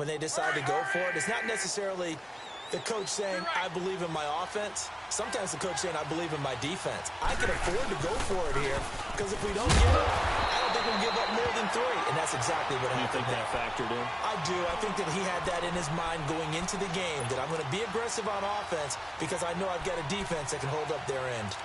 when they decide to go for it. It's not necessarily the coach saying, I believe in my offense. Sometimes the coach saying, I believe in my defense. I can afford to go for it here because if we don't get it, I don't think we'll give up more than 3. And that's exactly what happened. You think that factored in? I do. I think that he had that in his mind going into the game, that I'm going to be aggressive on offense because I know I've got a defense that can hold up their end.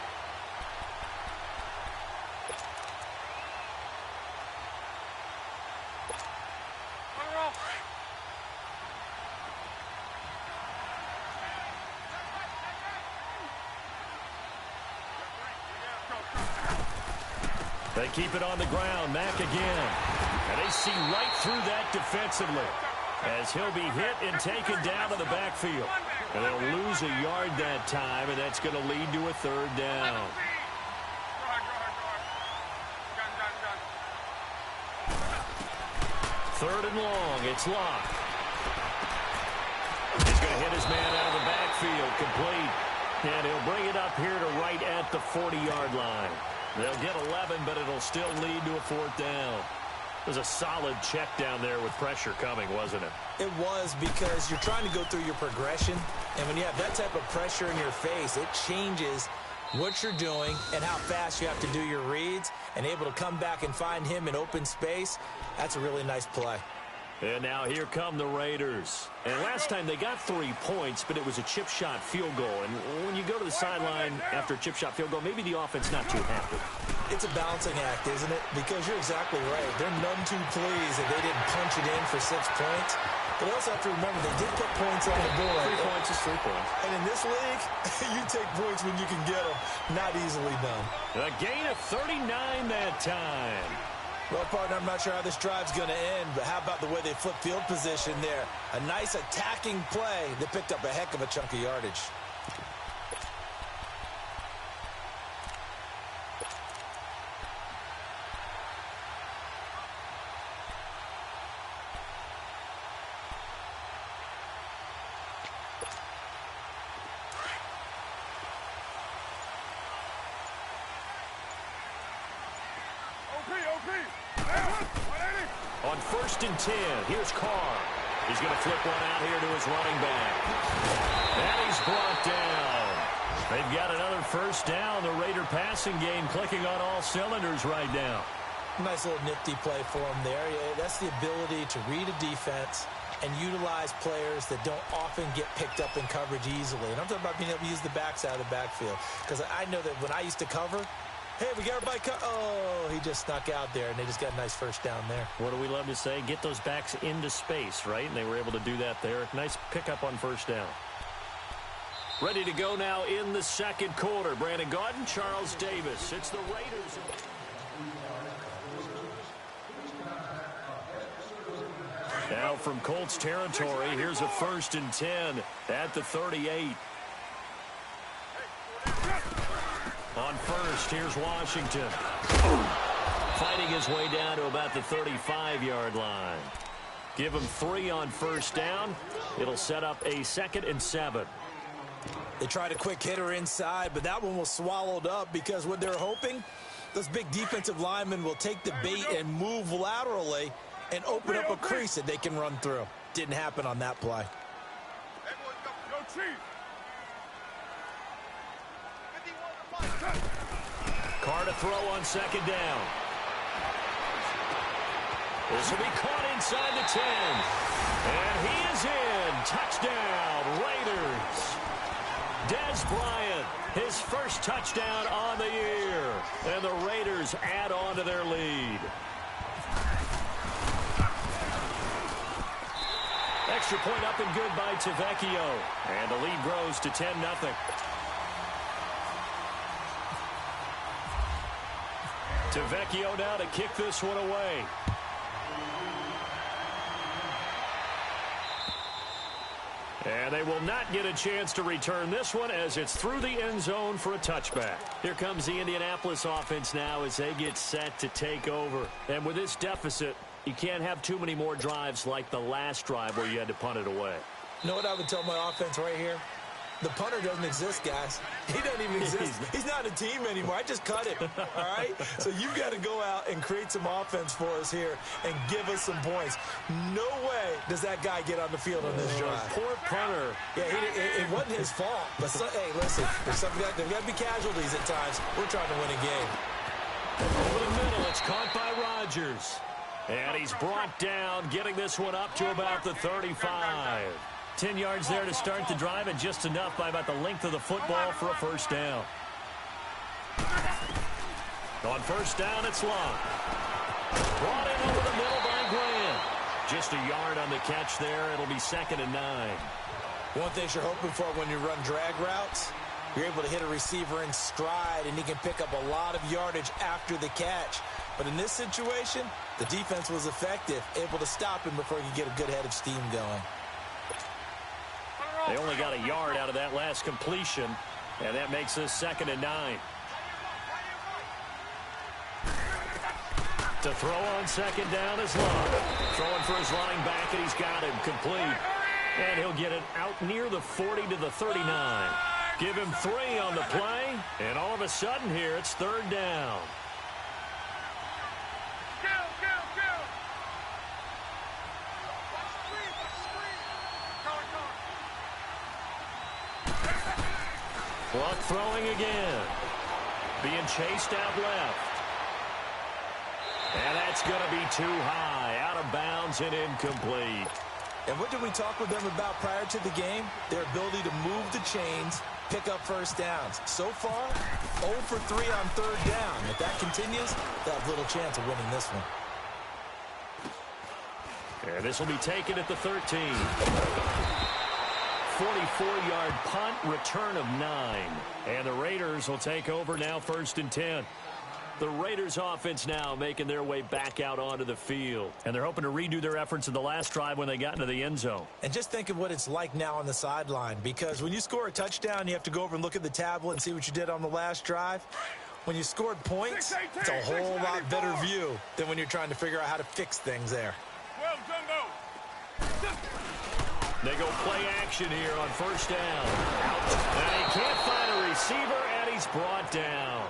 They keep it on the ground. Mack again. And they see right through that defensively as he'll be hit and taken down to the backfield. And they'll lose a yard that time, and that's going to lead to a 3rd down. Third and long. It's Locke. He's going to hit his man out of the backfield. Complete. And he'll bring it up here to right at the 40-yard line. They'll get 11, but it'll still lead to a 4th down. It was a solid check down there with pressure coming, wasn't it? It was, because you're trying to go through your progression, and when you have that type of pressure in your face, it changes what you're doing and how fast you have to do your reads, and able to come back and find him in open space. That's a really nice play. And now here come the Raiders. And last time they got 3 points, but it was a chip shot field goal. And when you go to the sideline after a chip shot field goal, maybe the offense not too happy. It's a balancing act, isn't it? Because you're exactly right. They're none too pleased that they didn't punch it in for 6 points. But also have to remember, they did put points on the board. 3 points is 3 points. And in this league, you take points when you can get them. Not easily done. A gain of 39 that time. Well, partner, I'm not sure how this drive's going to end, but how about the way they flip field position there? A nice attacking play that picked up a heck of a chunk of yardage. On 1st and 10, here's Carr. He's going to flip one out here to his running back. And he's brought down. They've got another 1st down. The Raider passing game clicking on all cylinders right now. Nice little nifty play for him there. Yeah, that's the ability to read a defense and utilize players that don't often get picked up in coverage easily. And I'm talking about being able to use the backside of the backfield. Because I know that when I used to cover, hey, we got everybody oh, he just snuck out there, and they just got a nice 1st down there. What do we love to say? Get those backs into space, right? And they were able to do that there. Nice pickup on 1st down. Ready to go now in the 2nd quarter. Brandon Gaudin, Charles Davis. It's the Raiders. Now from Colts territory, here's a 1st and 10 at the 38. On 1st, here's Washington. Fighting his way down to about the 35-yard line. Give him 3 on 1st down. It'll set up a 2nd and 7. They tried a quick hitter inside, but that one was swallowed up because what they're hoping, those big defensive linemen will take the bait and move laterally and open up a crease that they can run through. Didn't happen on that play. Carr to throw on 2nd down. This will be caught inside the 10. And he is in. Touchdown, Raiders. Dez Bryant, his 1st touchdown on the year. And the Raiders add on to their lead. Extra point up and good by Tavecchio. And the lead grows to 10-0. Tavecchio now to kick this one away. And they will not get a chance to return this one as it's through the end zone for a touchback. Here comes the Indianapolis offense now as they get set to take over. And with this deficit, you can't have too many more drives like the last drive where you had to punt it away. You know what I would tell my offense right here? The punter doesn't exist, guys. He doesn't even exist. He's not a team anymore. I just cut him, all right? So you've got to go out and create some offense for us here and give us some points. No way does that guy get on the field on this drive. Poor punter. Yeah, it wasn't his fault. But, hey, listen, there's got to be casualties at times. We're trying to win a game. Over the middle, it's caught by Rodgers. And he's brought down, getting this one up to about the 35. 10 yards there to start the drive, and just enough by about the length of the football for a first down. On first down, it's Long. Brought in over the middle by Graham. Just a yard on the catch there. It'll be 2nd and 9. One thing you're hoping for when you run drag routes, you're able to hit a receiver in stride, and he can pick up a lot of yardage after the catch. But in this situation, the defense was effective, able to stop him before he could get a good head of steam going. They only got a yard out of that last completion, and that makes this 2nd and 9. To throw on 2nd down is Long. Throwing for his running back, and he's got him complete. And he'll get it out near the 40 to the 39. Give him 3 on the play, and all of a sudden here, it's 3rd down. Clock throwing again. Being chased out left. And that's going to be too high. Out of bounds and incomplete. And what did we talk with them about prior to the game? Their ability to move the chains, pick up first downs. So far, 0 for 3 on 3rd down. If that continues, they'll have little chance of winning this one. And this will be taken at the 13. 44-yard punt, return of 9. And the Raiders will take over now 1st and 10. The Raiders offense now making their way back out onto the field. And they're hoping to redo their efforts in the last drive when they got into the end zone. And just think of what it's like now on the sideline, because when you score a touchdown, you have to go over and look at the tablet and see what you did on the last drive. When you scored points, it's a whole lot better view than when you're trying to figure out how to fix things there. They go play action here on 1st down. And he can't find a receiver, and he's brought down.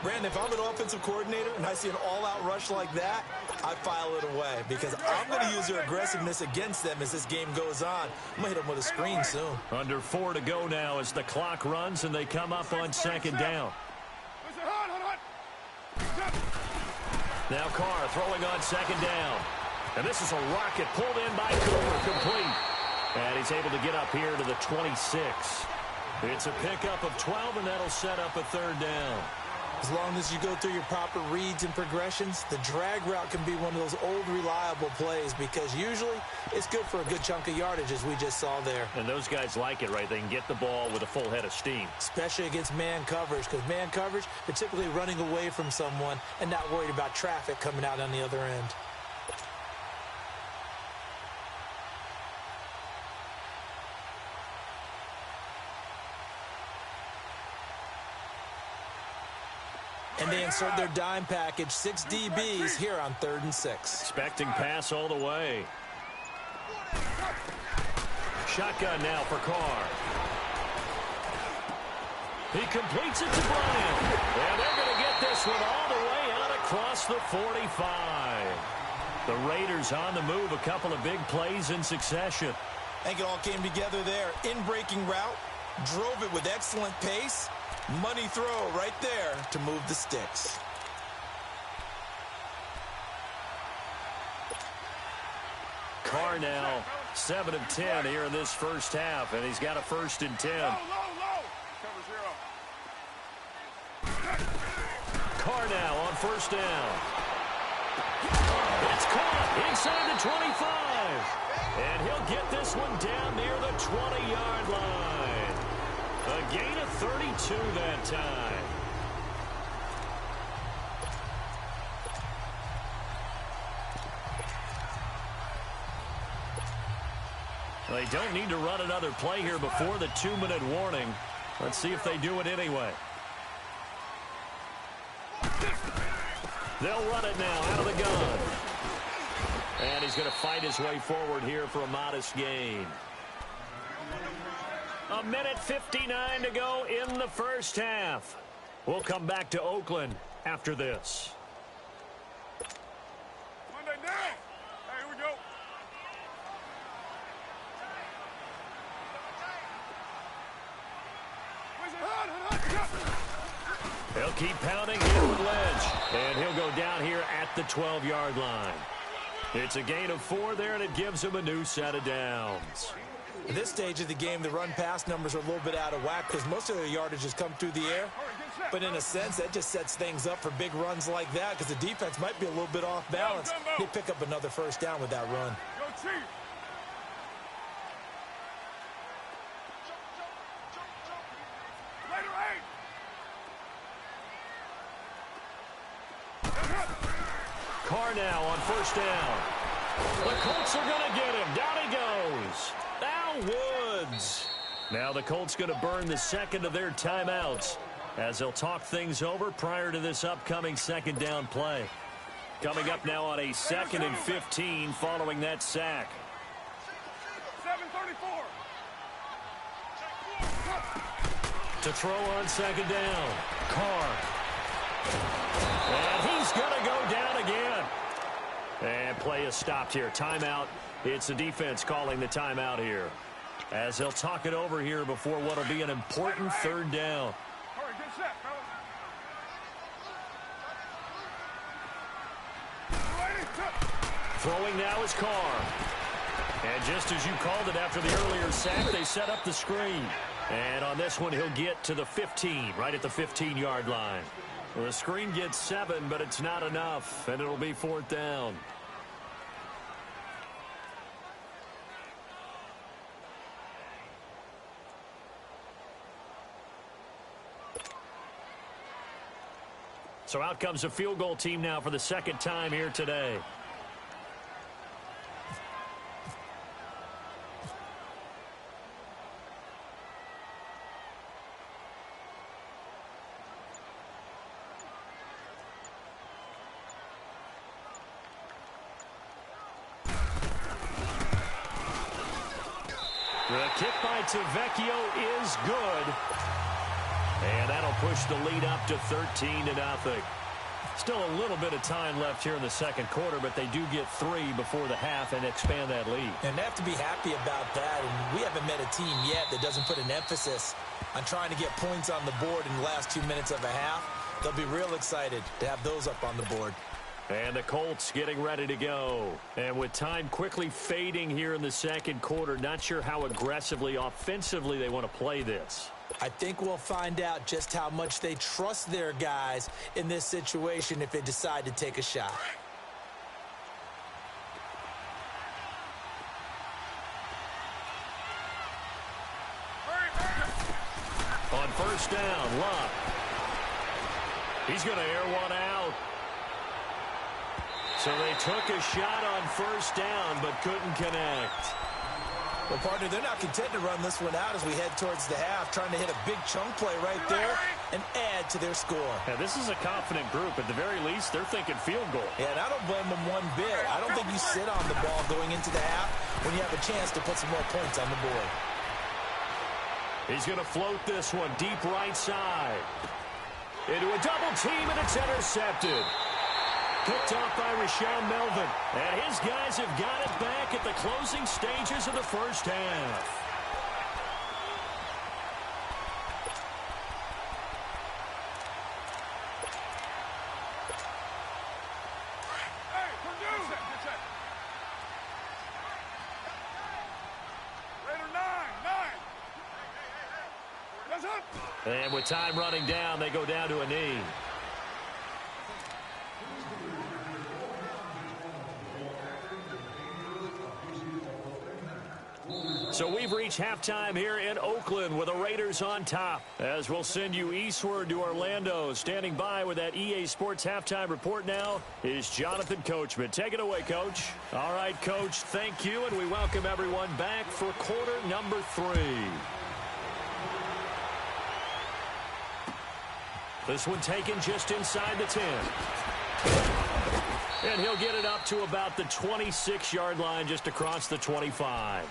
Brandon, if I'm an offensive coordinator and I see an all-out rush like that, I file it away because I'm going to use their aggressiveness against them as this game goes on. I'm going to hit them with a screen soon. Under 4 to go now as the clock runs and they come up on 2nd down. Now Carr throwing on 2nd down. And this is a rocket pulled in by Cooper, complete. And he's able to get up here to the 26. It's a pickup of 12, and that'll set up a 3rd down. As long as you go through your proper reads and progressions, the drag route can be one of those old reliable plays because usually it's good for a good chunk of yardage, as we just saw there. And those guys like it, right? They can get the ball with a full head of steam. Especially against man coverage, because man coverage, they're typically running away from someone and not worried about traffic coming out on the other end. And they insert their dime package, 6 DBs here on 3rd and 6. Expecting pass all the way. Shotgun now for Carr. He completes it to Bryant. And they're going to get this one all the way out across the 45. The Raiders on the move, a couple of big plays in succession. I think it all came together there. In-breaking route, drove it with excellent pace. Money throw right there to move the sticks. Carr now 7 of 10 here in this first half, and he's got a 1st and 10. Carr now on 1st down. It's caught inside the 25. And he'll get this one down near the 20-yard line. A gain of 32 that time. They don't need to run another play here before the 2-minute warning. Let's see if they do it anyway. They'll run it now out of the gun. And he's going to fight his way forward here for a modest gain. A minute 59 to go in the first half. We'll come back to Oakland after this. Monday down. Hey, here we go. He'll keep pounding here with Lynch. And he'll go down here at the 12-yard line. It's a gain of 4 there, and it gives him a new set of downs. At this stage of the game, the run-pass numbers are a little bit out of whack because most of their yardage has come through the air. But in a sense, that just sets things up for big runs like that because the defense might be a little bit off balance. They pick up another first down with that run. Go, Chief. Carr now on first down. The Colts are going to get him. Down he goes. Now Woods. Now the Colts going to burn the second of their timeouts as they'll talk things over prior to this upcoming second down play. Coming up now on a 2nd and 15 following that sack. 7:34. To throw on second down. Carr. And he's going to go down again. And play is stopped here. Timeout. It's the defense calling the timeout here. As they'll talk it over here before what will be an important third down. All right, get set, fellas. Throwing now is Carr. And just as you called it after the earlier sack, they set up the screen. And on this one, he'll get to the 15, right at the 15-yard line. Well, the screen gets 7, but it's not enough, and it'll be 4th down. So out comes a field goal team now for the second time here today. The kick by Tavecchio is good. And that'll push the lead up to 13-0. Still a little bit of time left here in the second quarter, but they do get 3 before the half and expand that lead. And they have to be happy about that. And we haven't met a team yet that doesn't put an emphasis on trying to get points on the board in the last 2 minutes of a half. They'll be real excited to have those up on the board. And the Colts getting ready to go. And with time quickly fading here in the second quarter, not sure how aggressively, offensively they want to play this. I think we'll find out just how much they trust their guys in this situation if they decide to take a shot. On first down, Luck. He's going to air one out. So they took a shot on first down but couldn't connect. Well, partner, they're not content to run this one out as we head towards the half, trying to hit a big chunk play right there and add to their score. Yeah, this is a confident group. At the very least, they're thinking field goal. Yeah, and I don't blame them one bit. I don't think you sit on the ball going into the half when you have a chance to put some more points on the board. He's going to float this one deep right side. Into a double team, and it's intercepted. Picked off by Rashawn Melvin. And his guys have got it back at the closing stages of the first half. And with time running down, they go down to a knee. So we've reached halftime here in Oakland with the Raiders on top. As we'll send you eastward to Orlando. Standing by with that EA Sports halftime report now is Jonathan Coachman. Take it away, Coach. All right, Coach, thank you, and we welcome everyone back for quarter number 3. This one taken just inside the 10. And he'll get it up to about the 26-yard line just across the 25.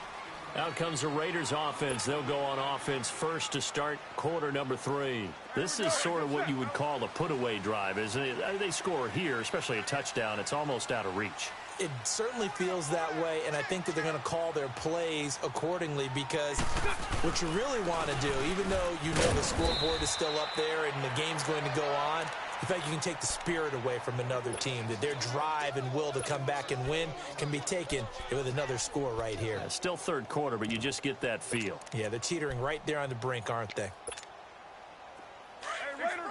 Out comes the Raiders offense. They'll go on offense first to start quarter number 3. This is sort of what you would call a put-away drive, isn't it? They score here, especially a touchdown. It's almost out of reach. It certainly feels that way, and I think that they're going to call their plays accordingly, because what you really want to do, even though you know the scoreboard is still up there and the game's going to go on, in fact, you can take the spirit away from another team, that their drive and will to come back and win can be taken with another score right here. Yeah, still third quarter, but you just get that feel. Yeah, they're teetering right there on the brink, aren't they? Hey, Raider 2!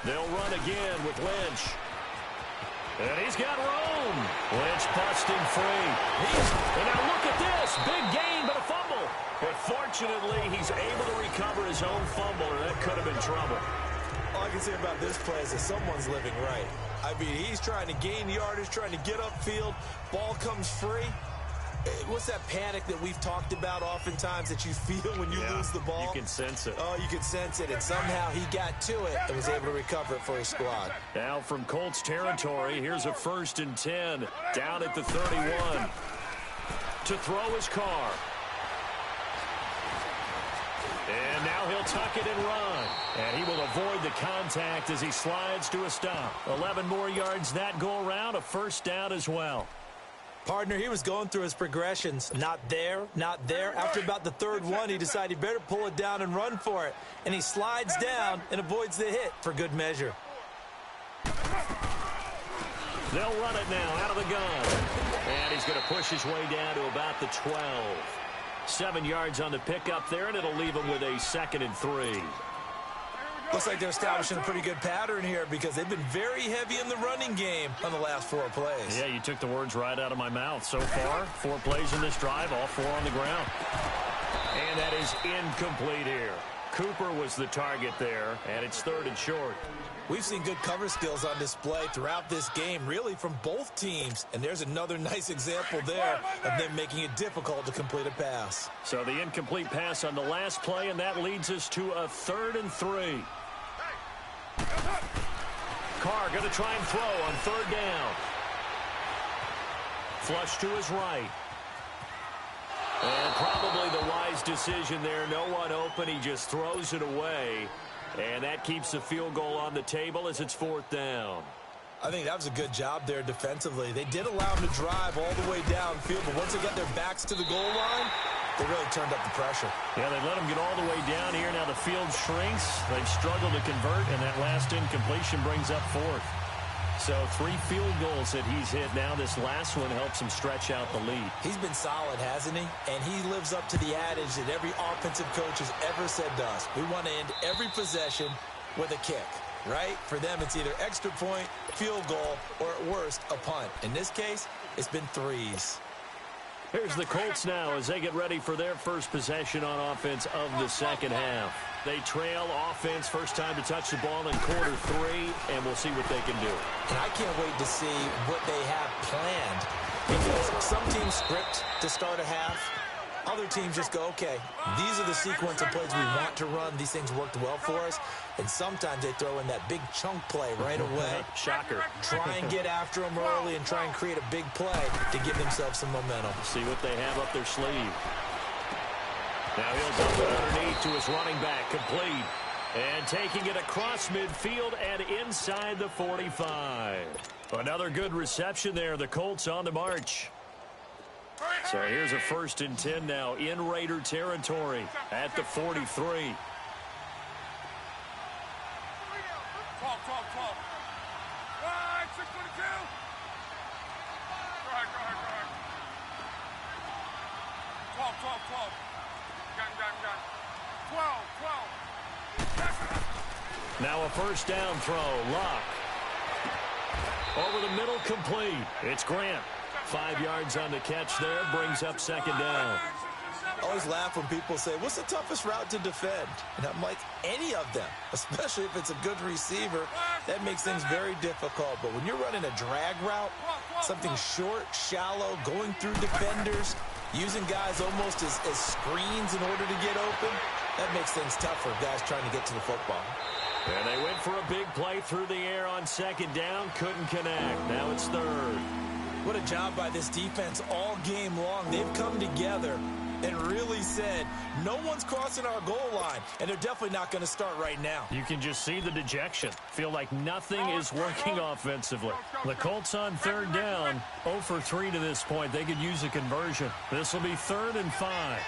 They'll run again with Lynch. And he's got room. Lynch busting free. And now look at this. Big gain, but a fumble. But fortunately, he's able to recover his own fumble, or that could have been trouble. All I can say about this play is that someone's living right. I mean, he's trying to gain yardage, trying to get upfield. Ball comes free. What's that panic that we've talked about oftentimes that you feel when you lose the ball? You can sense it. Oh, you can sense it, and somehow he got to it and was able to recover it for his squad. Now from Colts territory, here's a 1st and 10 down at the 31. To throw his car. And now he'll tuck it and run. And he will avoid the contact as he slides to a stop. 11 more yards that go around, a 1st down as well. Partner, he was going through his progressions. Not there, not there. After about the 3rd one, he decided he better pull it down and run for it. And he slides down and avoids the hit for good measure. They'll run it now out of the gun. And he's going to push his way down to about the 12. 7 yards on the pickup there, and it'll leave him with a 2nd and 3. Looks like they're establishing a pretty good pattern here, because they've been very heavy in the running game on the last 4 plays. Yeah, you took the words right out of my mouth. So far, 4 plays in this drive, all 4 on the ground. And that is incomplete here. Cooper was the target there, and it's 3rd and short. We've seen good cover skills on display throughout this game, really from both teams. And there's another nice example there of them making it difficult to complete a pass. So the incomplete pass on the last play, and that leads us to a 3rd and 3. Carr going to try and throw on 3rd down. Flush to his right. And probably the wise decision there. No one open. He just throws it away. And that keeps the field goal on the table as it's 4th down. I think that was a good job there defensively. They did allow him to drive all the way downfield, but once they got their backs to the goal line, they really turned up the pressure. Yeah, they let him get all the way down here. Now the field shrinks. They've struggled to convert, and that last incompletion brings up 4th. So 3 field goals that he's hit now. This last one helps him stretch out the lead. He's been solid, hasn't he? And he lives up to the adage that every offensive coach has ever said to us. We want to end every possession with a kick, right? For them, it's either extra point, field goal, or at worst, a punt. In this case, it's been 3s. Here's the Colts now as they get ready for their first possession on offense of the 2nd half. They trail offense, first time to touch the ball in quarter 3, and we'll see what they can do. And I can't wait to see what they have planned, because some teams script to start a half. Other teams just go, okay, these are the sequence of plays we want to run. These things worked well for us. And sometimes they throw in that big chunk play right away. Shocker. Try and get after them early and try and create a big play to give themselves some momentum. See what they have up their sleeve. Now he'll dump it underneath to his running back, complete. And taking it across midfield and inside the 45. Another good reception there. The Colts on the march. So here's a 1st and 10 now in Raider territory at the 43. Talk. Right, 622. Go ahead. Talk. Gun. 12. Now a 1st down throw. Luck. Over the middle, complete. It's Grant. 5 yards on the catch there. Brings up 2nd down. I always laugh when people say, what's the toughest route to defend? And I'm like, any of them, especially if it's a good receiver. That makes things very difficult. But when you're running a drag route, something short, shallow, going through defenders, using guys almost as screens in order to get open, that makes things tough for guys trying to get to the football. And they went for a big play through the air on second down. Couldn't connect. Now it's third. What a job by this defense all game long. They've come together and really said, no one's crossing our goal line, and they're definitely not going to start right now. You can just see the dejection. Feel like nothing is working offensively. The Colts on third down, 0 for 3 to this point. They could use a conversion. This will be 3rd and 5.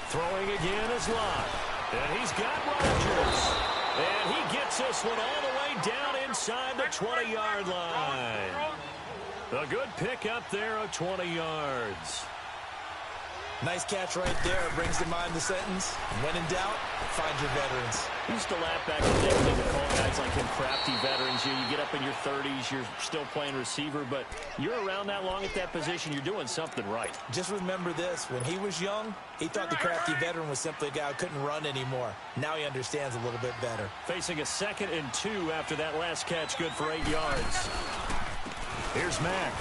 Throwing again is Locke. And he's got Rodgers. And he gets this one all the way down inside the 20-yard line. A good pickup there of 20 yards. Nice catch right there. Brings to mind the sentence, when in doubt, find your veterans. I used to laugh back in the day when they would call guys like him crafty veterans. You get up in your 30s, you're still playing receiver, but you're around that long at that position, you're doing something right. Just remember this. When he was young, he thought the crafty veteran was simply a guy who couldn't run anymore. Now he understands a little bit better. Facing a 2nd and 2 after that last catch, good for 8 yards. Here's Mack.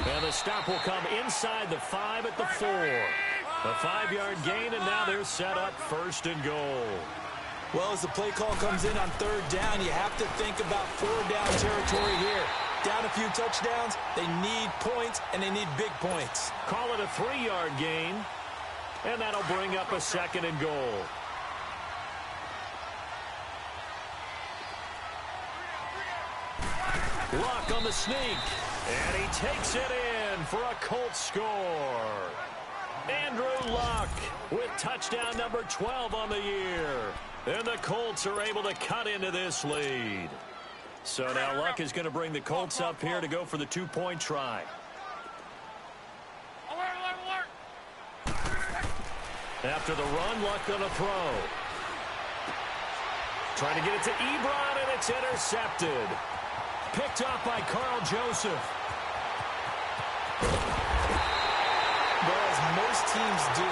And the stop will come inside the 5 at the 4. A 5-yard gain, and now they're set up 1st and goal. Well, as the play call comes in on 3rd down, you have to think about 4-down territory here. Down a few touchdowns, they need points, and they need big points. Call it a 3-yard gain, and that'll bring up a 2nd and goal. Luck on the sneak, and he takes it in for a Colts score. Andrew Luck with touchdown number 12 on the year. And the Colts are able to cut into this lead. So now Luck is going to bring the Colts up here to go for the 2-point try. After the run, Luck going to throw. Trying to get it to Ebron, and it's intercepted. Picked up by Carl Joseph. Well, as most teams do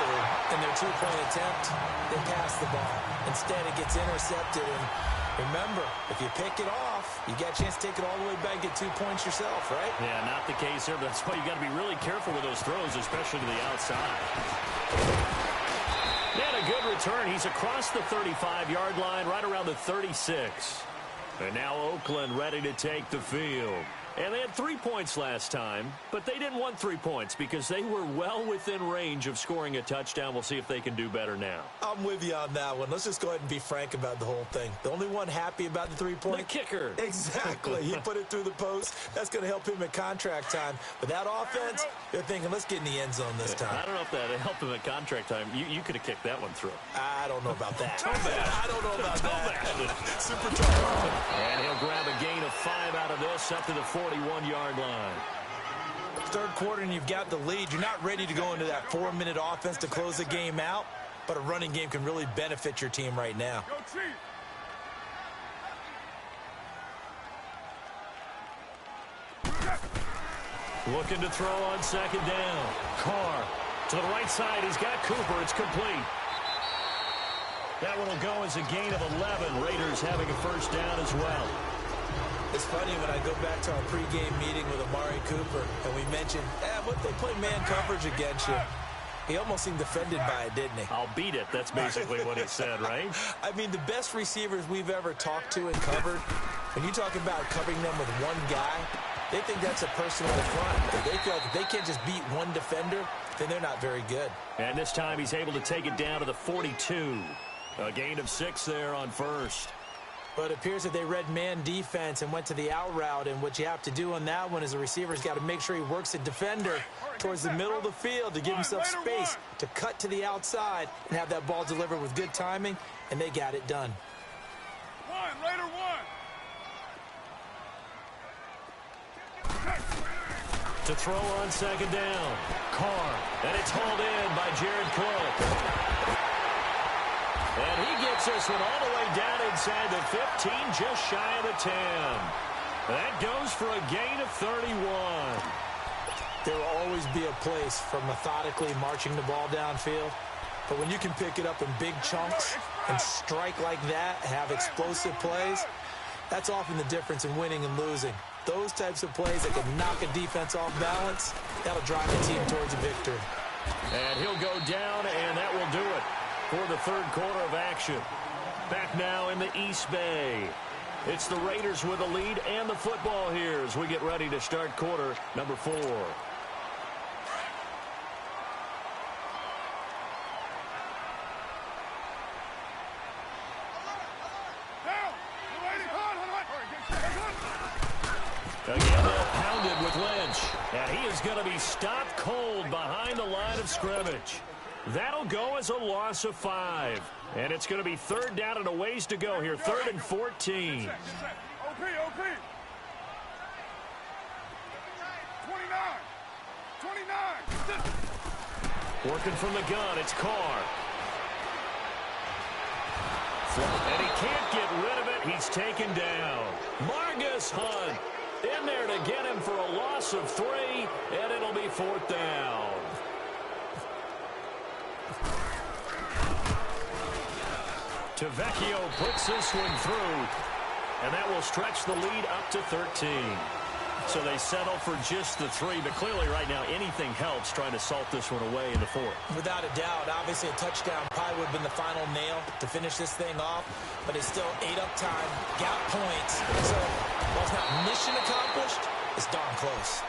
in their 2-point attempt, they pass the ball. Instead, it gets intercepted. And remember, if you pick it off, you got a chance to take it all the way back and get 2 points yourself, right? Yeah, not the case here, but that's why you got to be really careful with those throws, especially to the outside. And a good return. He's across the 35-yard line, right around the 36. And now Oakland ready to take the field. And they had 3 points last time, but they didn't want 3 points because they were well within range of scoring a touchdown. We'll see if they can do better now. I'm with you on that one. Let's just go ahead and be frank about the whole thing. The only one happy about the 3-point? The kicker. Exactly. He put it through the post. That's going to help him at contract time. But that offense, they're thinking, let's get in the end zone this time. I don't know if that helped him at contract time. You could have kicked that one through. I don't know about that. I don't know about that. Super tough. And he'll grab a gain of 5 out of this up to the 41-yard line. Third quarter and you've got the lead. You're not ready to go into that 4-minute offense to close the game out, but a running game can really benefit your team right now. Looking to throw on 2nd down. Carr to the right side. He's got Cooper. It's complete. That one will go as a gain of 11. Raiders having a 1st down as well. It's funny when I go back to our pregame meeting with Amari Cooper and we mentioned, what they play man coverage against you. He almost seemed offended by it, didn't he? I'll beat it. That's basically what he said, right? I mean, the best receivers we've ever talked to and covered, when you talk about covering them with one guy, they think that's a personal affront. If they feel like if they can't just beat one defender, then they're not very good. And this time he's able to take it down to the 42. A gain of 6 there on 1st. But it appears that they read man defense and went to the out route. And what you have to do on that one is the receiver's got to make sure he works the defender towards the middle of the field to give himself space to cut to the outside and have that ball delivered with good timing. And they got it done. Raider one. To throw on 2nd down. Carr. And it's hauled in by Jared Cook. And he gets this one all the way down inside the 15, just shy of the 10. That goes for a gain of 31. There will always be a place for methodically marching the ball downfield. But when you can pick it up in big chunks and strike like that, have explosive plays, that's often the difference in winning and losing. Those types of plays that can knock a defense off balance, that'll drive the team towards a victory. And he'll go down, and that will do it for the third quarter of action. Back now in the East Bay. It's the Raiders with the lead and the football here as we get ready to start quarter number 4. Again, they'll pound it with Lynch. And he is going to be stopped cold behind the line of scrimmage. That'll go as a loss of 5. And it's going to be third down and a ways to go here. 3rd and 14. OP. 29. Working from the gun, it's Carr. And he can't get rid of it. He's taken down. Margus Hunt in there to get him for a loss of 3, and it'll be 4th down. Tavecchio puts this one through, and that will stretch the lead up to 13. So they settle for just the 3, but clearly right now anything helps trying to salt this one away in the 4th. Without a doubt, obviously a touchdown probably would have been the final nail to finish this thing off, but it's still 8 up time, got points. So while it's not mission accomplished, it's darn close.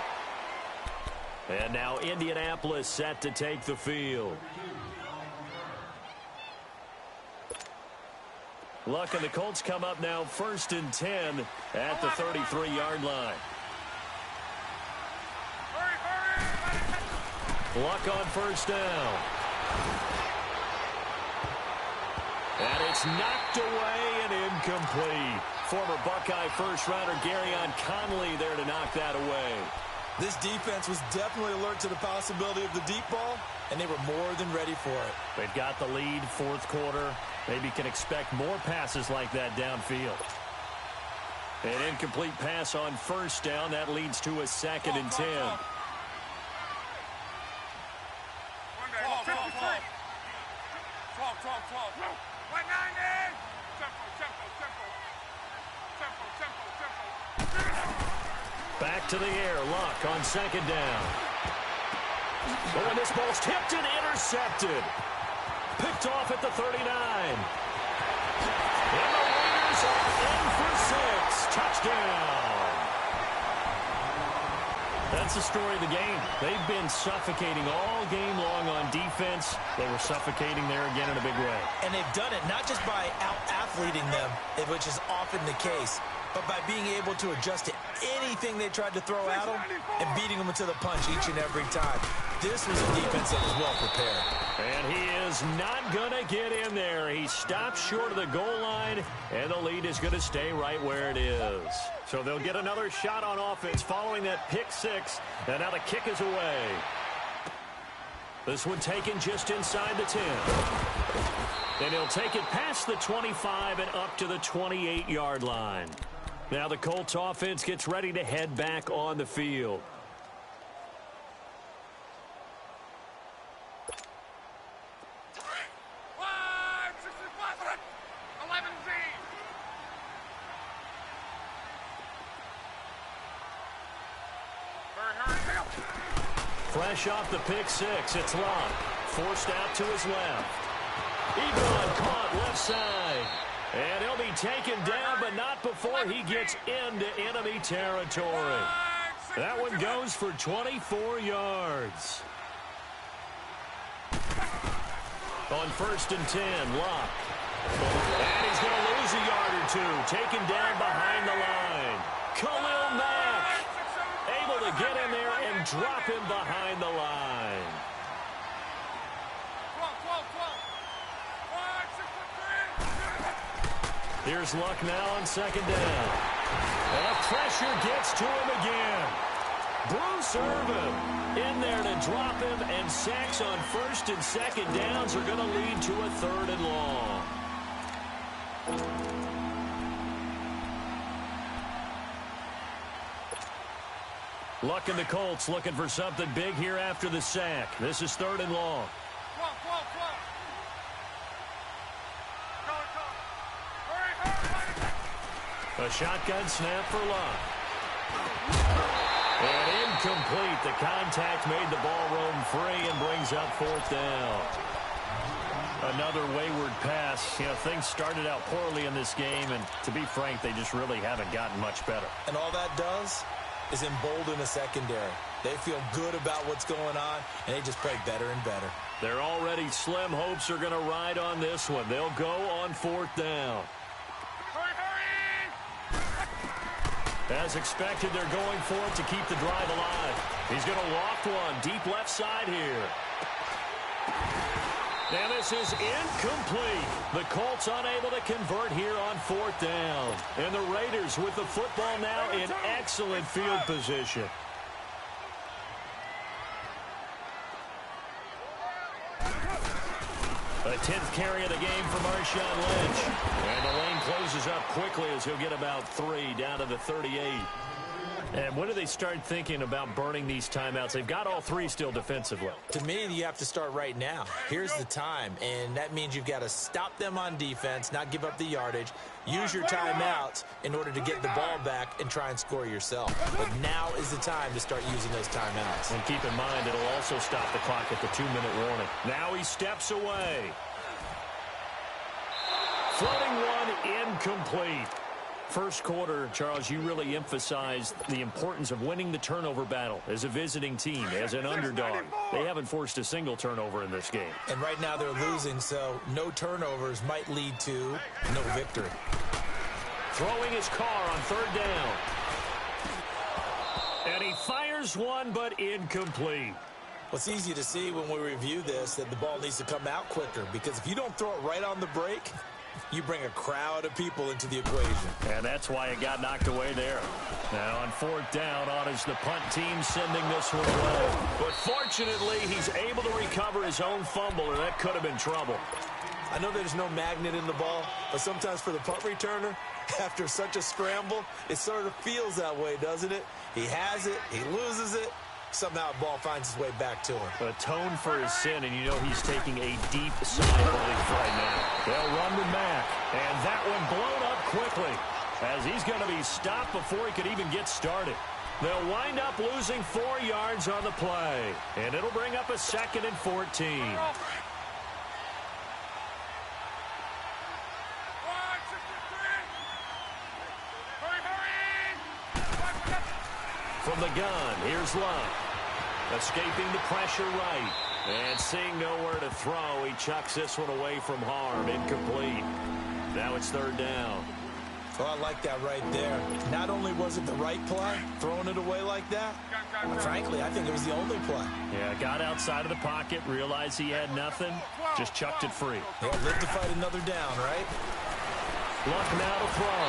And now Indianapolis set to take the field. Luck and the Colts come up now 1st and 10 at the 33-yard line. Luck on 1st down. And it's knocked away and incomplete. Former Buckeye first-rounder Garyon Conley there to knock that away. This defense was definitely alert to the possibility of the deep ball, and they were more than ready for it. They've got the lead, 4th quarter. Maybe can expect more passes like that downfield. An incomplete pass on 1st down. That leads to a 2nd and 10. 12. Back to the air. Luck on 2nd down. Oh, and this ball's tipped and intercepted. Picked off at the 39. And the Raiders are in for 6. Touchdown. That's the story of the game. They've been suffocating all game long on defense. They were suffocating there again in a big way. And they've done it not just by out-athleting them, which is often the case, but by being able to adjust to anything they tried to throw at them and beating them to the punch each and every time. This was a defense that was well prepared. And he is not going to get in there. He stops short of the goal line, and the lead is going to stay right where it is. So they'll get another shot on offense following that pick 6, and now the kick is away. This one taken just inside the 10. And he'll take it past the 25 and up to the 28-yard line. Now the Colts offense gets ready to head back on the field. Fresh off the pick 6, it's Locke. Forced out to his left. Ebron caught left side. And he'll be taken down, but not before he gets into enemy territory. That one goes for 24 yards. On 1st and 10, Locke. And he's going to lose a yard or 2. Taken down behind the line. Khalil Mack able to get in there and drop him behind the line. Here's Luck now on 2nd down. And the pressure gets to him again. Bruce Irvin in there to drop him, and sacks on 1st and 2nd downs are going to lead to a 3rd and long. Luck and the Colts looking for something big here after the sack. This is 3rd and long. A shotgun snap for Luck. And incomplete. The contact made the ball roam free and brings up fourth down. Another wayward pass. You know, things started out poorly in this game, and to be frank, they just really haven't gotten much better. And all that does is embolden a secondary. They feel good about what's going on, and they just play better and better. Their already slim hopes are going to ride on this one. They'll go on fourth down. As expected, they're going for it to keep the drive alive. He's going to loft one deep left side here. And this is incomplete. The Colts unable to convert here on fourth down. And the Raiders with the football now in excellent field position. A 10th carry of the game for Marshawn Lynch. And the lane closes up quickly as he'll get about 3 down to the 38. And when do they start thinking about burning these timeouts? They've got all 3 still defensively. To me, you have to start right now. Here's the time, and that means you've got to stop them on defense, not give up the yardage, use your timeouts in order to get the ball back and try and score yourself. But now is the time to start using those timeouts. And keep in mind, it'll also stop the clock at the 2-minute warning. Now he steps away. Floating one, incomplete. First quarter, Charles, you really emphasized the importance of winning the turnover battle as a visiting team, as an underdog. They haven't forced a single turnover in this game. And right now they're losing, so no turnovers might lead to no victory. Throwing his car on third down. And he fires one, but incomplete. Well, it's easy to see when we review this that the ball needs to come out quicker, because if you don't throw it right on the break, you bring a crowd of people into the equation. And that's why it got knocked away there. Now on fourth down, on is the punt team sending this one away. But fortunately, he's able to recover his own fumble, or that could have been trouble. I know there's no magnet in the ball, but sometimes for the punt returner, after such a scramble, it sort of feels that way, doesn't it? He has it, he loses it, somehow the ball finds its way back to him. Atone for his sin, and you know he's taking a deep sigh of relief right now. They'll run with Mack, and that one blown up quickly as he's going to be stopped before he could even get started. They'll wind up losing 4 yards on the play, and it'll bring up a 2nd and 14. From the gun, here's Love. Escaping the pressure right. And seeing nowhere to throw, he chucks this one away from harm. Incomplete. Now it's third down. Well, I like that right there. Not only was it the right play, throwing it away like that, but frankly, I think it was the only play. Yeah, got outside of the pocket, realized he had nothing, just chucked it free. He'll live to fight another down, right? Luck now to throw.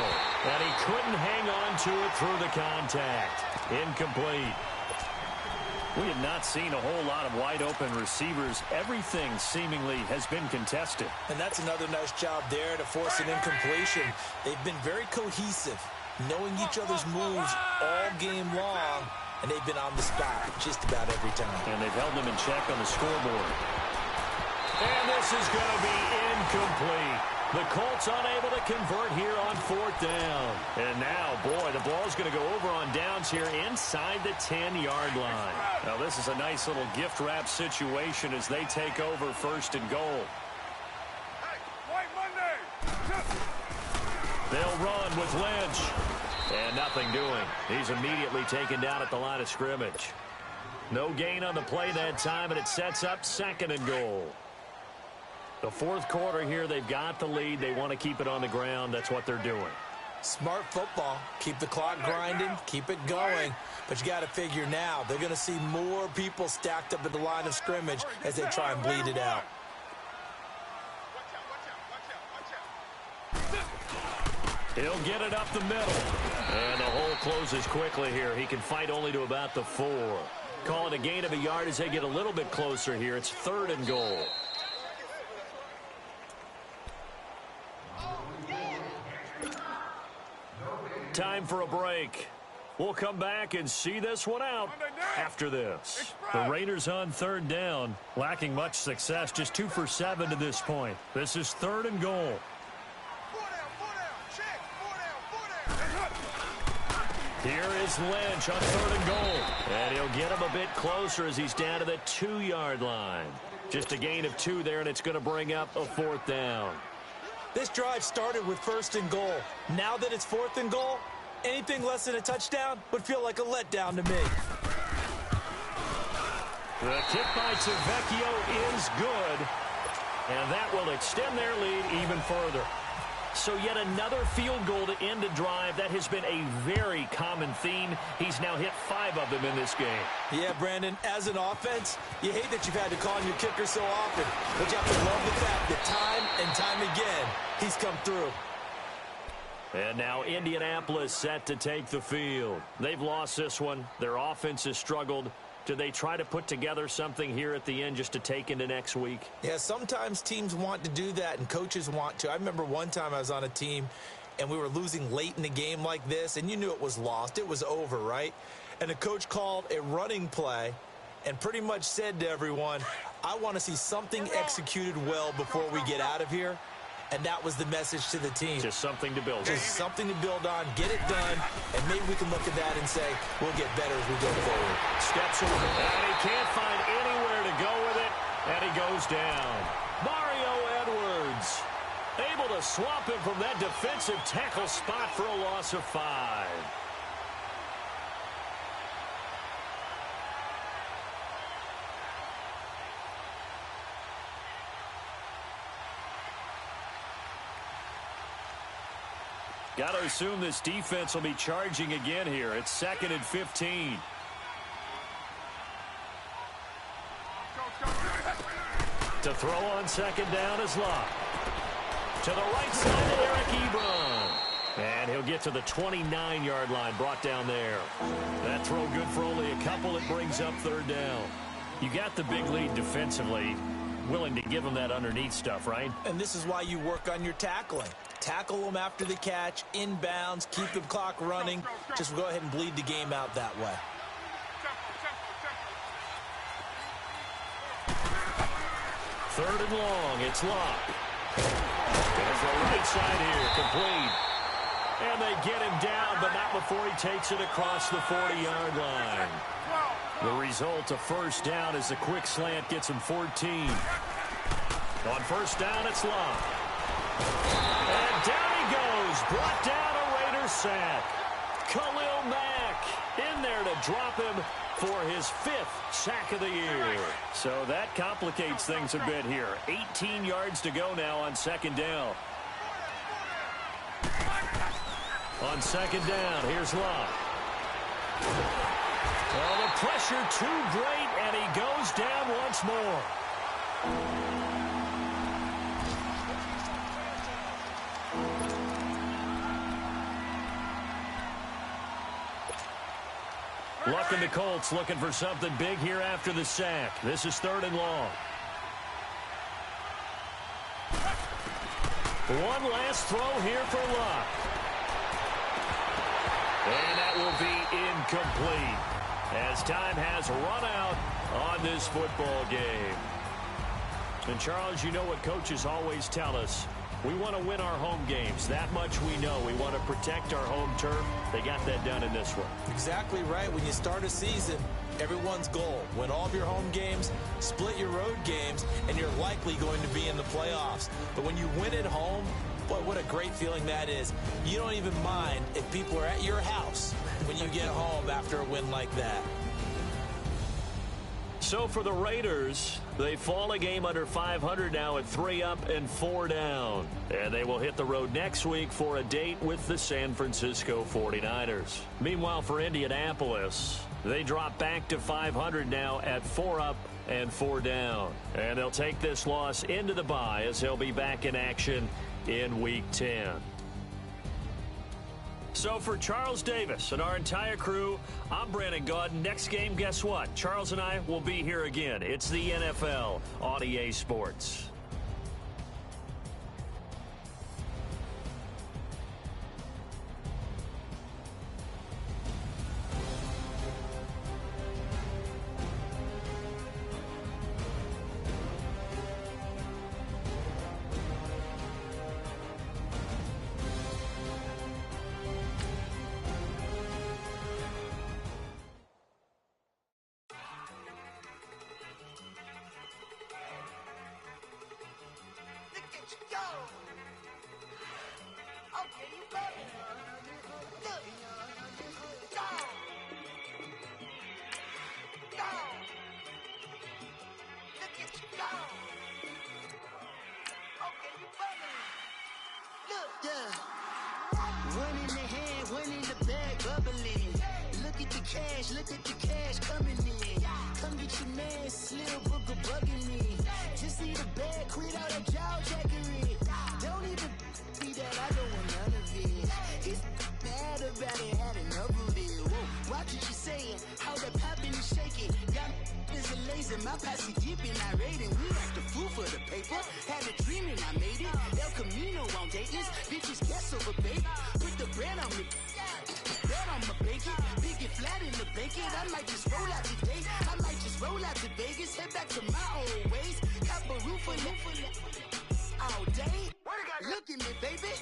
And he couldn't hang on to it through the contact. Incomplete. We have not seen a whole lot of wide-open receivers. Everything seemingly has been contested. And that's another nice job there to force an incompletion. They've been very cohesive, knowing each other's moves all game long, and they've been on the spot just about every time. And they've held them in check on the scoreboard. And this is going to be incomplete. The Colts unable to convert here on fourth down. And now, boy, the ball's going to go over on downs here inside the 10-yard line. Now, this is a nice little gift wrap situation as they take over first and goal. They'll run with Lynch. And nothing doing. He's immediately taken down at the line of scrimmage. No gain on the play that time, and it sets up 2nd and goal. The fourth quarter here, they've got the lead. They want to keep it on the ground. That's what they're doing. Smart football. Keep the clock grinding. Keep it going. But you got to figure now, they're going to see more people stacked up at the line of scrimmage as they try and bleed it out. He'll get it up the middle. And the hole closes quickly here. He can fight only to about the 4. Call it a gain of a yard as they get a little bit closer here. It's 3rd and goal. Time for a break. We'll come back and see this one out after this. The Raiders on third down, lacking much success, just 2 for 7 to this point. This is 3rd and goal. Here is Lynch on 3rd and goal. And he'll get him a bit closer as he's down to the 2-yard line. Just a gain of 2 there, and it's going to bring up a 4th down. This drive started with 1st and goal. Now that it's 4th and goal, anything less than a touchdown would feel like a letdown to me. The kick by Tavecchio is good, and that will extend their lead even further. So yet another field goal to end a drive. That has been a very common theme. He's now hit 5 of them in this game. Yeah, Brandon, as an offense, you hate that you've had to call on your kicker so often, but you have to love the fact that time and time again, he's come through. And now Indianapolis set to take the field. They've lost this one. Their offense has struggled. Do they try to put together something here at the end just to take into next week? Yeah, sometimes teams want to do that and coaches want to. I remember one time I was on a team and we were losing late in the game like this, and you knew it was lost. It was over, right? And the coach called a running play and pretty much said to everyone, I want to see something executed well before we get out of here. And that was the message to the team. Just something to build on. Just something to build on, get it done, and maybe we can look at that and say, we'll get better as we go forward. Steps over, and he can't find anywhere to go with it, and he goes down. Mario Edwards able to swap him from that defensive tackle spot for a loss of 5. Got to assume this defense will be charging again here. It's 2nd and 15. To throw on 2nd down is Locke. To the right side of Eric Ebron. And he'll get to the 29-yard line, brought down there. That throw good for only a couple. It brings up 3rd down. You got the big lead defensively. Willing to give them that underneath stuff, right? And this is why you work on your tackling. Tackle them after the catch, inbounds, keep the clock running. Just go ahead and bleed the game out that way. 3rd and long, it's Locke. Going for the right side here, complete. And they get him down, but not before he takes it across the 40-yard line. The result, a 1st down, as the quick slant gets him 14. On 1st down, it's Locke. And down he goes, brought down a Raiders sack. Khalil Mack in there to drop him for his 5th sack of the year. So that complicates things a bit here. 18 yards to go now on 2nd down. On 2nd down, here's Locke. Well, the pressure too great, and he goes down once more. Luck and the Colts looking for something big here after the sack. This is 3rd and long. One last throw here for Locke. And that will be incomplete, as time has run out on this football game. And Charles, you know what coaches always tell us. We want to win our home games. That much we know. We want to protect our home turf. They got that done in this one. Exactly right. When you start a season, everyone's goal, win all of your home games, split your road games, and you're likely going to be in the playoffs. But when you win at home, boy, what a great feeling that is. You don't even mind if people are at your house when you get home after a win like that. So for the Raiders, they fall a game under 500 now at 3 up and 4 down. And they will hit the road next week for a date with the San Francisco 49ers. Meanwhile, for Indianapolis, they drop back to 500 now at 4 up and 4 down. And they'll take this loss into the bye as they'll be back in action in Week 10. So for Charles Davis and our entire crew, I'm Brandon Gaudin. Next game, guess what? Charles and I will be here again. It's the NFL on EA Sports. One in the hand, one in the bag, bubbling. Look at the cash coming in. Come get your man, Slim Booker bugging me. Just need a bag, quit all that jaw jackery. Don't even be that, I don't want none of it. He's mad about it, had enough of it. Whoa, watch what you saying, how that poppin' and shaking. Got is a laser, my posse dipping, I raiding. We like the food for the paper. Had a dream and I made it. El Camino on Dayton's, bitches guess over baby. Put the bread on me, bread on my bacon. Big it flat in the bacon. I might just roll out today. I might just roll out to Vegas. Head back to my old ways. Cop a roof for all day. Look at me, baby.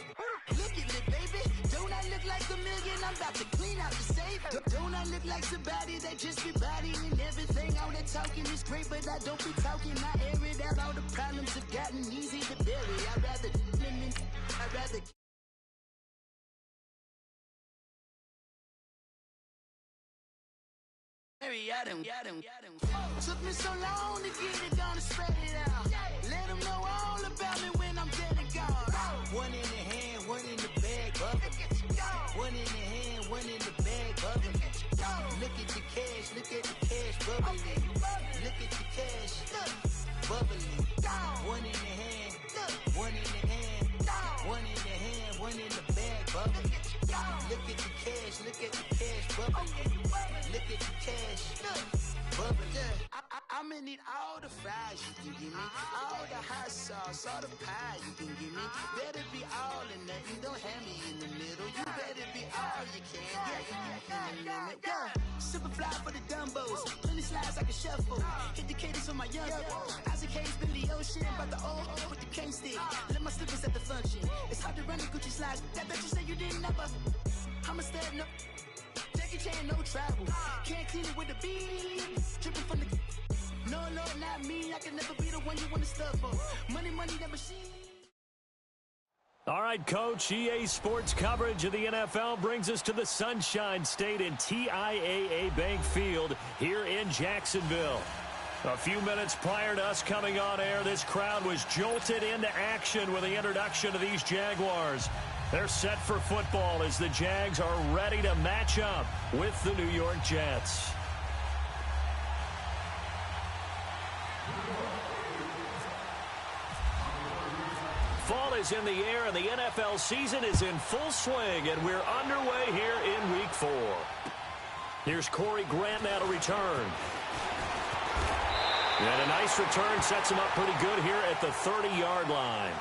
Look at me, baby. Don't I look like a million? I'm about to clean out the safe. Don't I look like somebody that just be bodying everything? All that talking is great, but I don't be talking. I air it out. All the problems have gotten easy to bury. I'd rather took me so long to get it done and spread it out. Let them know all about me when I'm dead and gone. One in the hand, one in the bag, bubbling. One in the hand, one in the bag, bubbling. Look at the cash, bubbling. Look at the cash, bubbling. One in the hand, one in the hand, one in the hand, one in the bag, bubbling. Look at the cash, bubbling. Look at the cash, bubbling. I'ma need all the fries you can give me, all the hot sauce, all the pie you can give me. Better be all or nothing, don't have me in the middle. You better be all you can, in the limit. Yeah, super fly for the dumbos, plenty slides like a shuffle. Hit the cadence for my young Isaac Hayes, Billy Ocean, but the old with the cane stick. Let my slippers at the function. It's hard to run the Gucci slides. That bet you say you didn't never. I'm a step no. Jackie Chan, no travel. Can't clean it with the beat. Dripping from the. No, Lord, not me. I can never be the one you want to stuff for. Money, that machine. All right, Coach, EA Sports coverage of the NFL brings us to the Sunshine State in TIAA Bank Field here in Jacksonville. A few minutes prior to us coming on air, this crowd was jolted into action with the introduction of these Jaguars. They're set for football as the Jags are ready to match up with the New York Jets. Fall is in the air, and the NFL season is in full swing, and we're underway here in Week 4. Here's Corey Grant now to return. And a nice return sets him up pretty good here at the 30-yard line.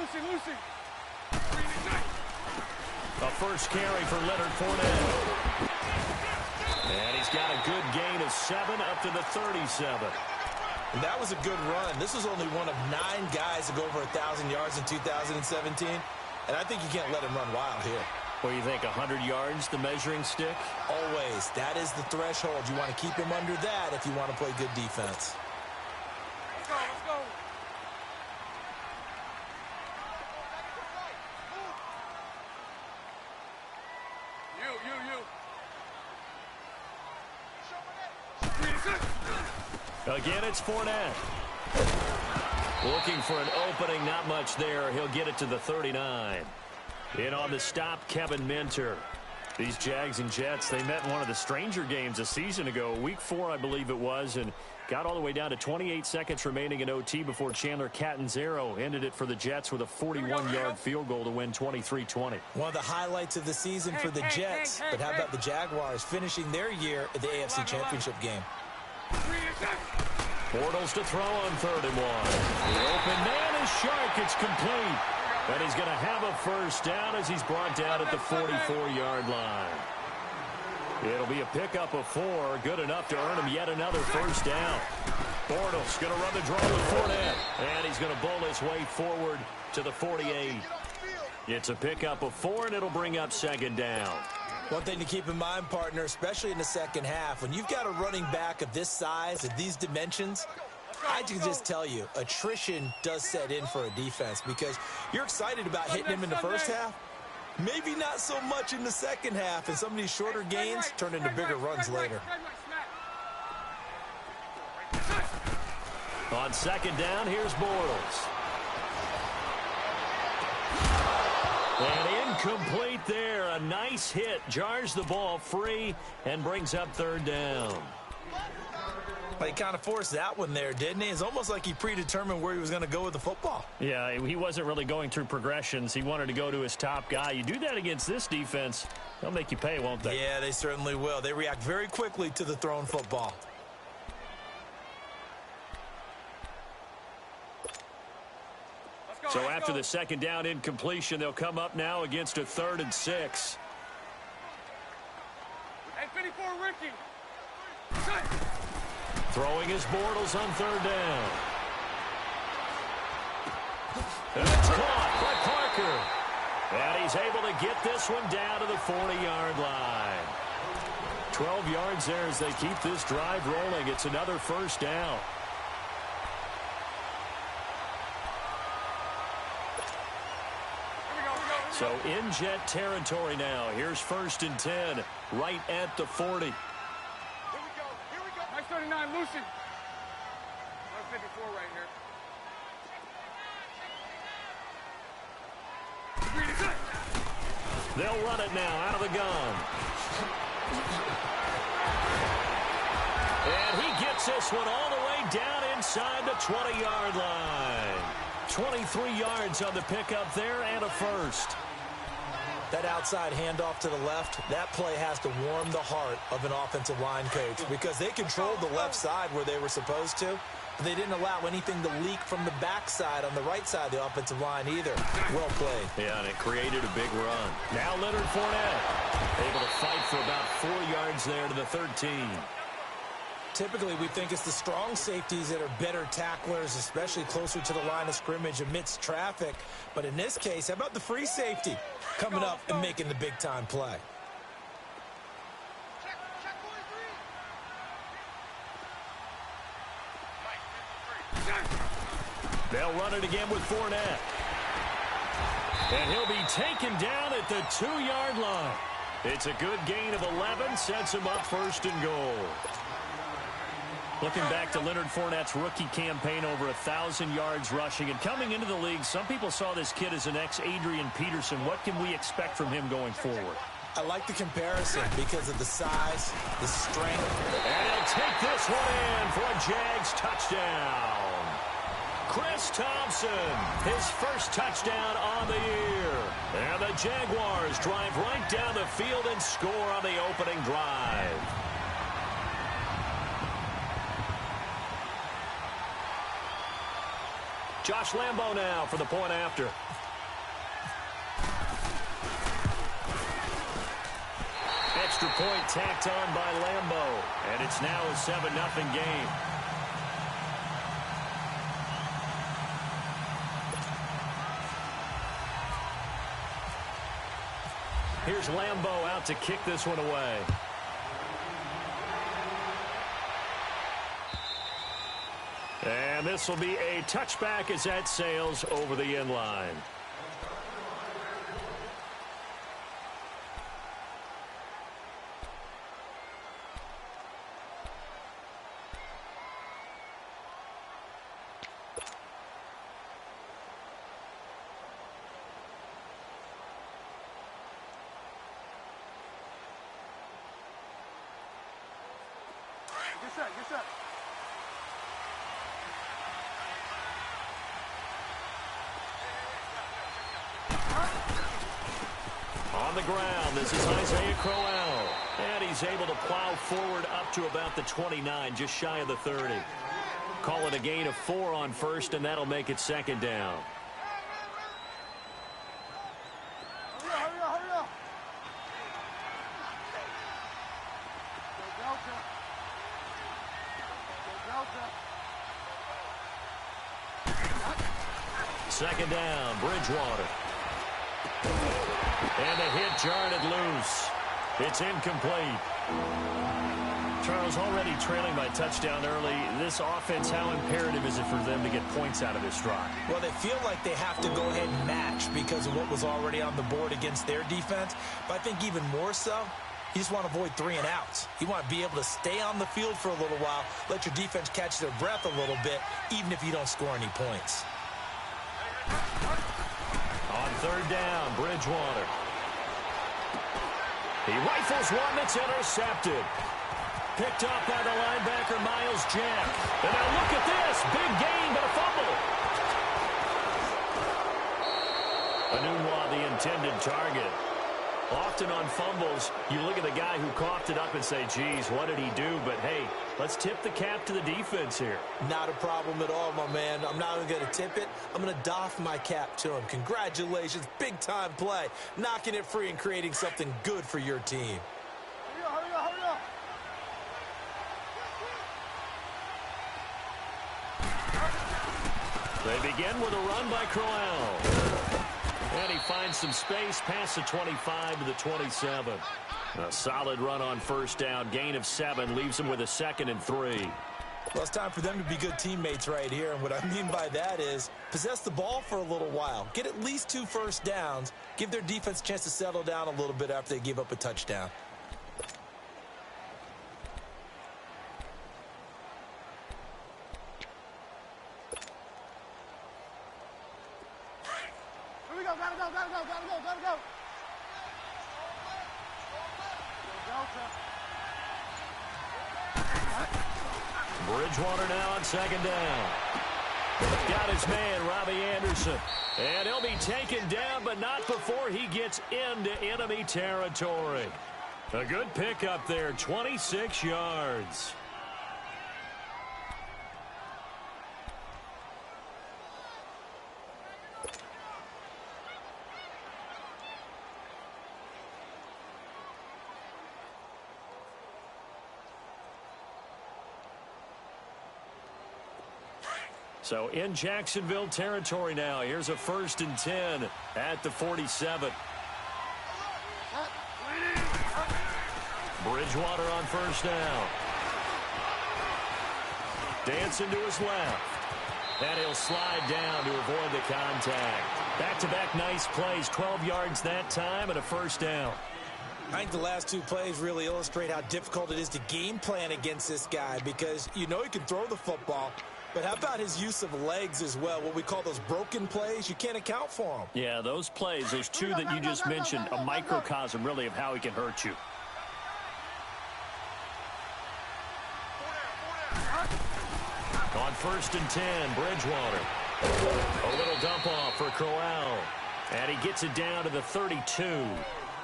Lucy. A first carry for Leonard Fournette. And he's got a good gain of 7 up to the 37. And that was a good run. This is only one of 9 guys to go over 1,000 yards in 2017. And I think you can't let him run wild here. What do you think, 100 yards, the measuring stick? Always. That is the threshold. You want to keep him under that if you want to play good defense. Let's go. Again, it's Fournette. Looking for an opening, not much there. He'll get it to the 39. In on the stop, Kevin Minter. These Jags and Jets, they met in one of the stranger games a season ago, Week 4, I believe it was, and got all the way down to 28 seconds remaining in OT before Chandler Catanzaro ended it for the Jets with a 41-yard field goal to win 23-20. One of the highlights of the season for the Jets, but how about the Jaguars finishing their year at the AFC Championship game? Bortles to throw on 3rd and 1. The open man is Shark. It's complete. And he's going to have a first down as he's brought down at the 44-yard line. It'll be a pickup of 4, good enough to earn him yet another first down. Bortles going to run the draw with Fournette. And he's going to bowl his way forward to the 48. It's a pickup of 4, and it'll bring up 2nd down. One thing to keep in mind, partner, especially in the second half, when you've got a running back of this size, of these dimensions, I can just tell you, attrition does set in for a defense because you're excited about hitting him in the first half. Maybe not so much in the second half, and some of these shorter gains turn into bigger runs later. On second down, here's Bortles. And incomplete there. A nice hit. Jars the ball free and brings up third down. Well, he kind of forced that one there, didn't he? It's almost like he predetermined where he was going to go with the football. Yeah, he wasn't really going through progressions. He wanted to go to his top guy. You do that against this defense, they'll make you pay, won't they? Yeah, they certainly will. They react very quickly to the thrown football. So after the second down incompletion, they'll come up now against a 3rd and 6. Hey, 54, Ricky. Throwing his Bortles on third down. And it's caught by Parker. And he's able to get this one down to the 40-yard line. 12 yards there as they keep this drive rolling. It's another first down. So in Jet territory now. Here's 1st and 10, right at the 40. Here we go. Nice 39, Lucy. 54 right here. They'll run it now out of the gun. And he gets this one all the way down inside the 20-yard line. 23 yards on the pickup there and a first. That outside handoff to the left, that play has to warm the heart of an offensive line coach because they controlled the left side where they were supposed to, but they didn't allow anything to leak from the backside on the right side of the offensive line either. Well played. Yeah, and it created a big run. Now Leonard Fournette able to fight for about 4 yards there to the 13. Typically, we think it's the strong safeties that are better tacklers, especially closer to the line of scrimmage amidst traffic. But in this case, how about the free safety coming up and making the big-time play? They'll run it again with Fournette. And he'll be taken down at the 2-yard line. It's a good gain of 11, sets him up 1st and goal. Looking back to Leonard Fournette's rookie campaign, over 1,000 yards rushing. And coming into the league, some people saw this kid as an ex-Adrian Peterson. What can we expect from him going forward? I like the comparison because of the size, the strength. And he'll take this one in for a Jags touchdown. Chris Thompson, his first touchdown on the year. And the Jaguars drive right down the field and score on the opening drive. Josh Lambo now for the point after. Extra point tacked on by Lambo. And it's now a 7-0 game. Here's Lambo out to kick this one away. And this will be a touchback as that sails over the end line. Get set. On the ground, this is Isaiah Crowell. And he's able to plow forward up to about the 29, just shy of the 30. Call it a gain of 4 on 1st, and that'll make it 2nd down. Hurry up. Second down, Bridgewater. And the hit jarred it loose. It's incomplete. Charles, already trailing by touchdown early. This offense, how imperative is it for them to get points out of this drive? Well, they feel like they have to go ahead and match because of what was already on the board against their defense. But I think even more so, you just want to avoid 3 and outs. You want to be able to stay on the field for a little while, let your defense catch their breath a little bit, even if you don't score any points. On third down, Bridgewater. He rifles one that's intercepted. Picked up by the linebacker, Miles Jack. And now look at this. Big gain, but a fumble. Anunwa, the intended target. Often on fumbles, you look at the guy who coughed it up and say, geez, what did he do? But, hey, let's tip the cap to the defense here. Not a problem at all, my man. I'm not even going to tip it. I'm going to doff my cap to him. Congratulations. Big-time play. Knocking it free and creating something good for your team. Hurry up, hurry up. They begin with a run by Crowell. And he finds some space past the 25 to the 27. A solid run on first down. Gain of 7 leaves him with a 2nd and 3. Well, it's time for them to be good teammates right here. And what I mean by that is possess the ball for a little while. Get at least 2 first downs. Give their defense a chance to settle down a little bit after they give up a touchdown. Gotta go. Bridgewater now on 2nd down. Got his man, Robbie Anderson. And he'll be taken down, but not before he gets into enemy territory. A good pickup there, 26 yards. So in Jacksonville territory now. Here's a 1st and 10 at the 47. Bridgewater on first down. Dancing to his left. And he'll slide down to avoid the contact. Back-to-back nice plays. 12 yards that time and a 1st down. I think the last 2 plays really illustrate how difficult it is to game plan against this guy because you know he can throw the football. But how about his use of legs as well? What we call those broken plays, you can't account for them. Yeah, those plays, those 2 that you just mentioned, a microcosm really of how he can hurt you. On 1st and 10, Bridgewater. A little dump off for Crowell. And he gets it down to the 32.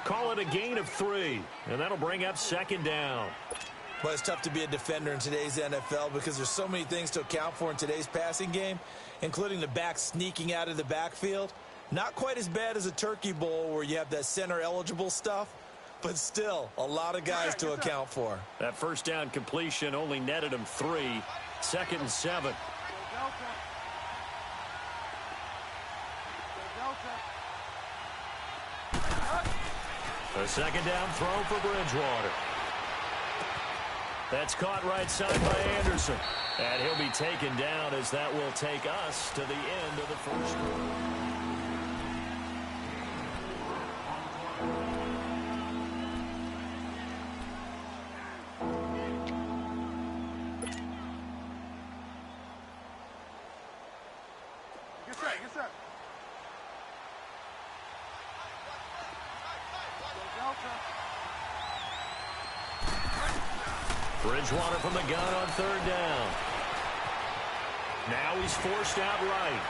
Call it a gain of 3. And that'll bring up 2nd down. Well, it's tough to be a defender in today's NFL because there's so many things to account for in today's passing game, including the back sneaking out of the backfield. Not quite as bad as a turkey bowl where you have that center-eligible stuff, but still a lot of guys to account for. That 1st down completion only netted him 3. 2nd and 7. A 2nd down throw for Bridgewater. That's caught right side by Anderson. And he'll be taken down as that will take us to the end of the 1st quarter. Get set. Bridgewater from the gun on 3rd down. Now he's forced out right.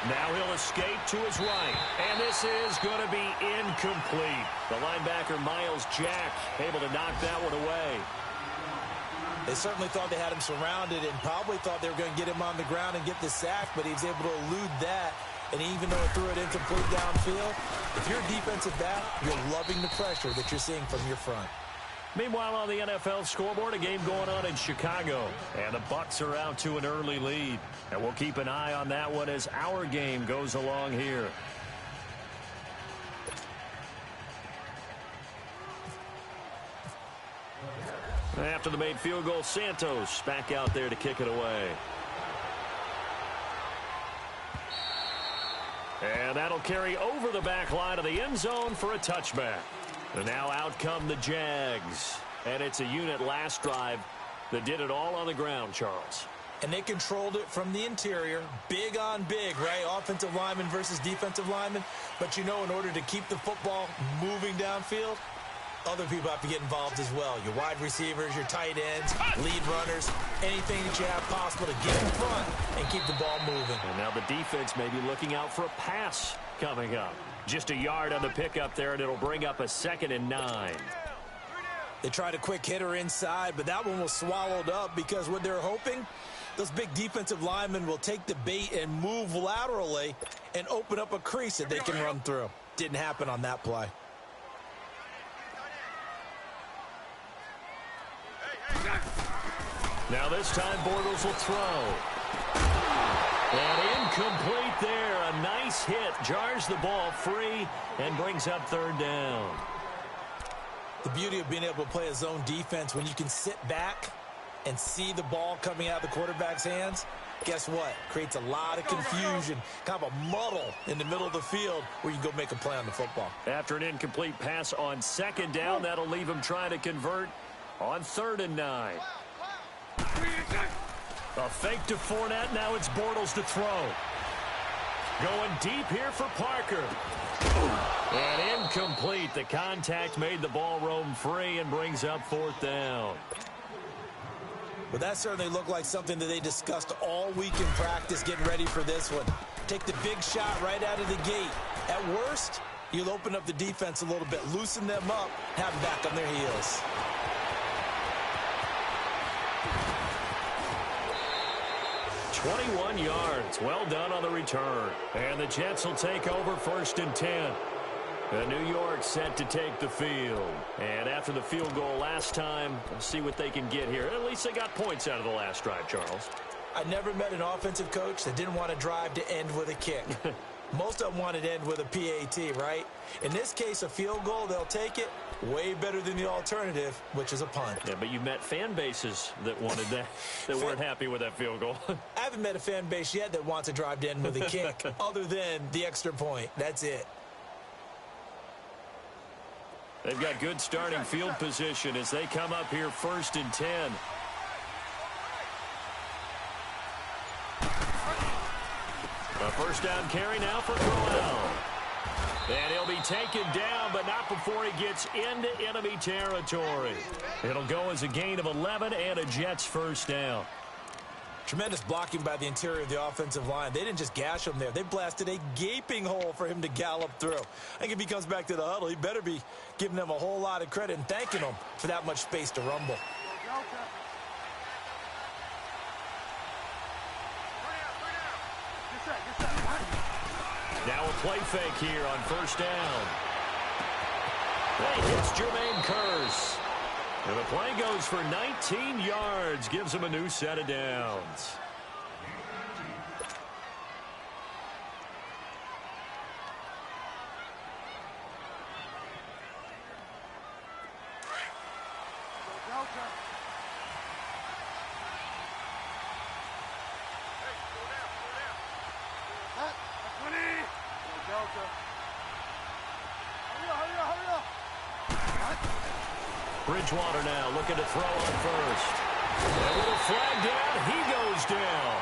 Now he'll escape to his right. And this is going to be incomplete. The linebacker, Miles Jack, able to knock that one away. They certainly thought they had him surrounded and probably thought they were going to get him on the ground and get the sack, but he was able to elude that. And even though it threw it incomplete downfield, if you're a defensive back, you're loving the pressure that you're seeing from your front. Meanwhile, on the NFL scoreboard, a game going on in Chicago. And the Bucs are out to an early lead. And we'll keep an eye on that one as our game goes along here. After the made field goal, Santos back out there to kick it away. And that'll carry over the back line of the end zone for a touchback. And now out come the Jags. And it's a unit last drive that did it all on the ground, Charles. And they controlled it from the interior, big on big, right? Offensive lineman versus defensive lineman. But, in order to keep the football moving downfield, other people have to get involved as well. Your wide receivers, your tight ends, lead runners, anything that you have possible to get in front and keep the ball moving. And now the defense may be looking out for a pass coming up. Just a yard on the pickup there, and it'll bring up a 2nd and 9. They tried a quick hitter inside, but that one was swallowed up because what they're hoping, those big defensive linemen will take the bait and move laterally and open up a crease that they can run through. Didn't happen on that play. Now this time Bortles will throw. And incomplete there. A nice hit. Jars the ball free and brings up 3rd down. The beauty of being able to play a zone defense when you can sit back and see the ball coming out of the quarterback's hands, guess what? Creates a lot of confusion, kind of a muddle in the middle of the field where you can go make a play on the football. After an incomplete pass on 2nd down, that'll leave him trying to convert on 3rd and 9. A fake to Fournette. Now it's Bortles to throw. Going deep here for Parker. And incomplete. The contact made the ball roam free and brings up 4th down. Well, that certainly looked like something that they discussed all week in practice getting ready for this one. Take the big shot right out of the gate. At worst, you'll open up the defense a little bit, loosen them up, have them back on their heels. "21 yards. Well done on the return. And the Jets will take over 1st and 10. And New York set to take the field. And after the field goal last time, we'll see what they can get here. At least they got points out of the last drive, Charles. I never met an offensive coach that didn't want to drive to end with a kick. Most of them wanted to end with a PAT, right? In this case, a field goal, they'll take it. Way better than the alternative, which is a punt. Yeah, but you met fan bases that wanted that, that weren't happy with that field goal. I haven't met a fan base yet that wants to drive to end with a kick other than the extra point. That's it. They've got good starting field position as they come up here 1st and 10. A 1st down carry now for Crowell. And he'll be taken down, but not before he gets into enemy territory. It'll go as a gain of 11 and a Jets 1st down. Tremendous blocking by the interior of the offensive line. They didn't just gash him there. They blasted a gaping hole for him to gallop through. I think if he comes back to the huddle, he better be giving them a whole lot of credit and thanking them for that much space to rumble. Now a play fake here on 1st down. That hits Jermaine Kearse. And the play goes for 19 yards. Gives him a new set of downs. Bridgewater now looking to throw on 1st. A little flag down. He goes down.